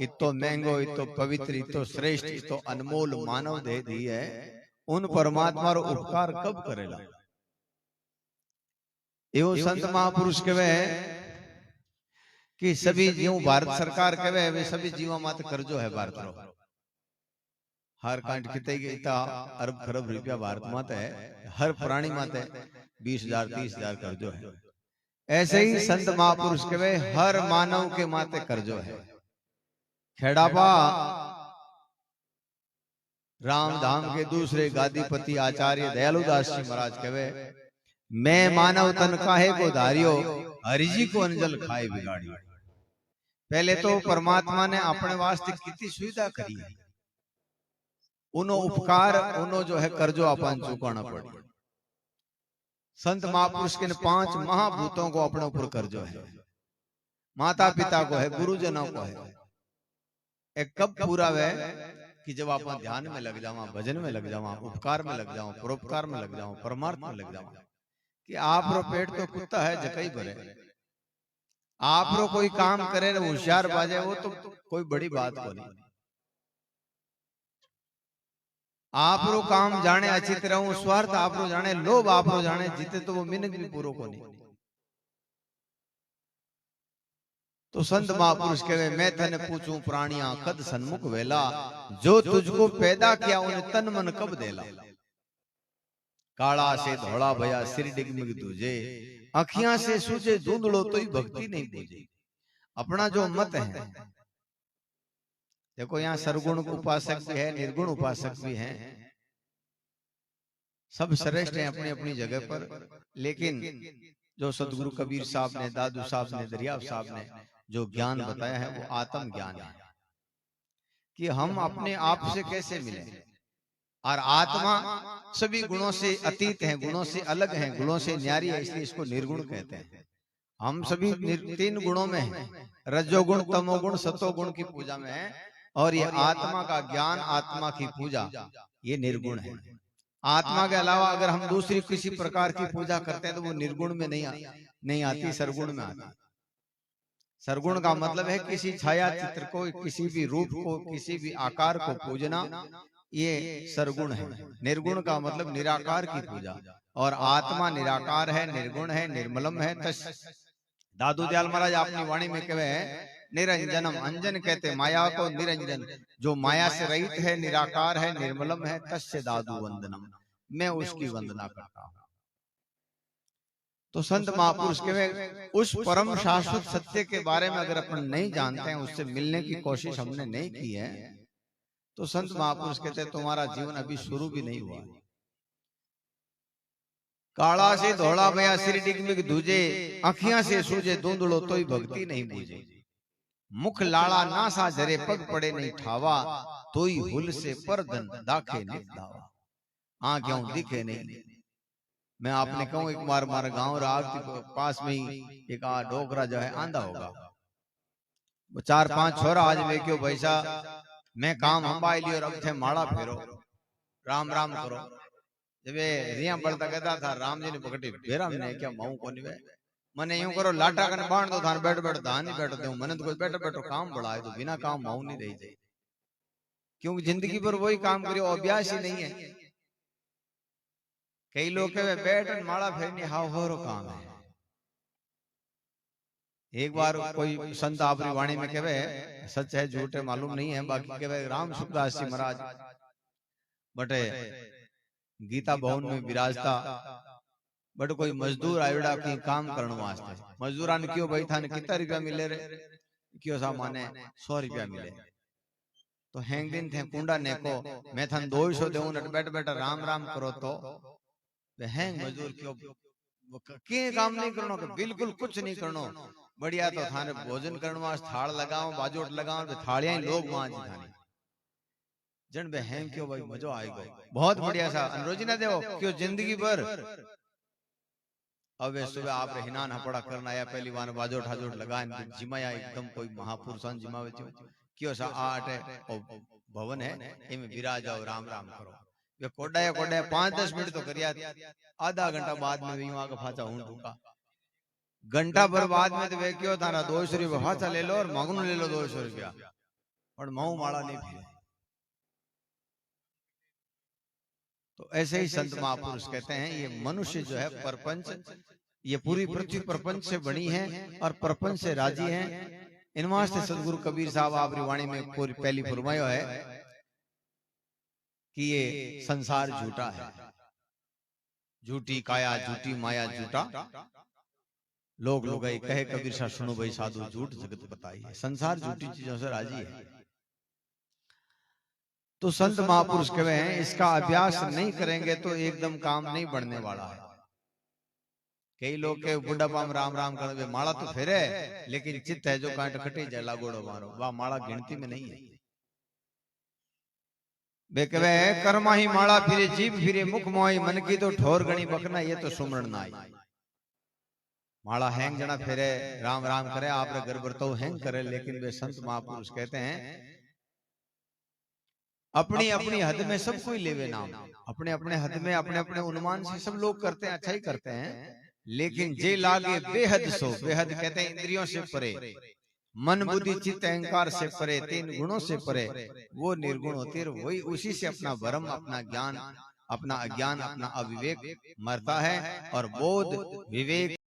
A: इतो महंगो इतो पवित्र इतो श्रेष्ठ इतो अनमोल मानव दे दी है उन परमात्मा रो उपकार कब करेला एवं संत महापुरुष कहे कि सभी जीव भारत सरकार कहे वे सभी जीवों माते कर्जो है भारत रो हर कांट किते इतना अरब खरब रुपया भारत माते है हर प्राणी माते 20,000 30,000 कर्जो है ऐसे ही संत महापुरुष कहे हर मानव के माते कर्जो है खेड़ापा रामधाम के दूसरे गादीपति आचार्य दयालुदास जी महाराज कहे मैं मानव तन काहे को धारियो हरिजी को अंजल खाए बिगाड़ी। पहले तो परमात्मा ने अपने वास्ते कितनी सुविधा करी है उनो उपकार उनो जो है कर्जो अपन चुकाना पड़ी। संत महापुरुष के 5 महाभूतों को अपने ऊपर कर्जो है माता पिता को है गुरुजनों को है एक कब पूरा है कि जब आप ध्यान में लग जावा भजन में लग जावा उपकार में लग जाओ परोपकार में लग जाओ परमार्थ में लग जाओ कि आप रो पेट तो कुत्ता है जकई भरे आप रो कोई काम करे होशियार बाजे वो तो कोई बड़ी बात को नहीं आप रो काम जाने अच्छी तरह स्वार्थ आप रो जाने लोभ आप रो जाने जीते तो वो मिनट भी पूरो को नहीं। तो संत महापुरुष कहे मैं तने पूछूं प्राणिया कद सन्मुख वेला जो तुझको पैदा किया उन्हें तन मन कब देला काला से धोला भया सिर डिगमिग तुझे अखियां से सूझे धुंधलो तो ही भक्ति नहीं पूजे। अपना जो मत है देखो यहाँ सरगुण उपासक भी है निर्गुण उपासक भी हैं सब श्रेष्ठ हैं अपनी अपनी जगह पर लेकिन जो सतगुरु कबीर साहब ने दादू साहब ने दरिया साहब ने जो ज्ञान बताया है वो आत्म ज्ञान है कि हम अपने आप से कैसे मिले और आत्मा सभी गुणों से अतीत है गुणों से अलग है गुणों से न्यारी है इसलिए इसको निर्गुण कहते हैं। हम सभी 3 गुणों में हैं रजोगुण तमोगुण सतोगुण की पूजा में है और ये आत्मा का ज्ञान आत्मा की पूजा ये निर्गुण है। आत्मा के अलावा अगर हम दूसरी किसी प्रकार की पूजा करते हैं तो वो निर्गुण में नहीं आती, सरगुण में आती। सरगुण का मतलब है किसी छाया चित्र को, किसी भी रूप को, किसी भी आकार को पूजना, ये सरगुण है। निर्गुण का मतलब निराकार की पूजा, और आत्मा निराकार है, निर्गुण है, निर्मलम है। तस् दादू दयाल महाराज अपनी वाणी में कहे निरंजनम, अंजन कहते माया को, निरंजन जो माया से रहित है, निराकार है, निर्मलम है, तस्य दादू वंदनम, मैं उसकी वंदना करता हूं। तो संत महापुरुष के उस परम शाश्वत सत्य के बारे में अगर अपन नहीं जानते हैं, उससे मिलने की कोशिश हमने नहीं की है, तो संत महापुरुष कहते हैं तुम्हारा जीवन अभी शुरू भी नहीं हुआ। काला से धोला भया सिर डिगमिग दूजे, अखियां से सूझे धुंधड़ो तो ही भक्ति नहीं बूझे। मुख लाड़ा नासा जरे पग पड़े नहीं ठावा, तो ही हुल से परधन दाखे नहीं दावा। आंखें दिखे नहीं। मैं आपने कहूं एक बार हमारा गांव राग के पास में ही एक डोगरा जो है आंधा होगा, वो 4-5 छोरा आज लेके भैसा मैं काम हम्बाई लियो और अब थे माड़ा फेरो, राम राम करो। जब रिया बढ़ता कहता था राम जी ने पकड़ी बेरा मैंने क्या माऊ को नहीं मने यूं करो लाटा कन बांध दो थान बैठ बैठ धान नहीं बैठ दो, मने तो कोई बैठो बैठो काम बड़ा है, तो बिना काम माऊ नहीं रही जाए, क्योंकि जिंदगी भर वही काम करियो, अभ्यास ही नहीं है। कई लोग कहे बैठन माड़ा फेरनी हाव होरो काम है। एक बार कोई संत आपरी वाणी में कहे, सच है झूठ है मालूम नहीं है, बाकी कहे राम सुखदास जी महाराज बटे गीता भवन में विराजता, बट कोई मजदूर आयोड़ा की काम करने वास्ते, मजदूरान क्यों भाई थाने कितना रुपया मिले रे, क्यों सा माने 100 रुपया मिले। तो हैंग दिन थे कुंडा ने को मैं थान 200 देऊं नट बैठ बैठ राम राम करो, तो हैंग मजदूर क्यों के काम नहीं करनो, के बिल्कुल कुछ नहीं करनो, बढ़िया तो थाने भोजन करने वास्ते थाल लगाओ, बाजोट लगाओ, थालियां ही लोग वहां जी थाने जन बे हैं क्यों भाई मजो आएगा, बहुत बढ़िया सा रोजी ना देव क्यों जिंदगी भर। अब सुबह आप हिनान हपड़ा करना आया, पहली बार बाजोट हाजोट लगाए जिमाया एकदम कोई महापुरुषान जिमावे क्यों सा आटे भवन है इनमें विराज जाओ राम राम करो। वे कोडाया कोडाया 5-10 मिनट तो करिया, आधा घंटा बाद में भी वहां का फाचा हूं ढूंढा, घंटा भर बाद में तो वे क्यों थारा 200 रुपया फाचा ले लो और मगन ले लो 200 रुपया, और मऊ माड़ा नहीं फिरे। तो ऐसे ही संत महापुरुष कहते हैं ये मनुष्य जो है परपंच, ये पूरी पृथ्वी प्रपंच से बनी है और प्रपंच से राजी है। इन वास्ते सदगुरु कबीर साहब आपरी वाणी में पूरी पहली फरमायो है कि ये संसार झूठा है, झूठी काया झूठी माया झूठा, लोग लुगाई कहे कबीर साहब सुनो भाई साधु झूठ जगत बताइए, संसार झूठी चीजों से राजी है। तो संत महापुरुष कहे हैं इसका अभ्यास नहीं करेंगे तो एकदम काम नहीं बढ़ने वाला है। कई लोग के बुढ़ापा में राम राम कर माला तो फेरे, लेकिन चित्त है जो कांट खटी जाए लागोड़ो मारो, वह माला गिनती में नहीं है। वे कहे कर्मा ही माला फिरे जीव फिरे मुख मोई, मन की तो ठोर गणी बकना ये तो सुमरण ना आई। माला हैंग जना फेरे राम राम करे आप घर बर तो हैंग करे, लेकिन वे संत महापुरुष कहते हैं अपनी अपनी हद में सब कोई लेवे नाम, अपने अपने हद में अपने अपने अनुमान से सब लोग करते हैं, अच्छा ही करते हैं, लेकिन जे लागे बेहद सो, बेहद कहते हैं इंद्रियों से परे, मन बुद्धि चित्त अहंकार से परे, 3 गुणों से परे, वो निर्गुण होती है। वही उसी से अपना भ्रम, अपना ज्ञान, अपना अज्ञान, अपना अविवेक मरता है, और बोध विवेक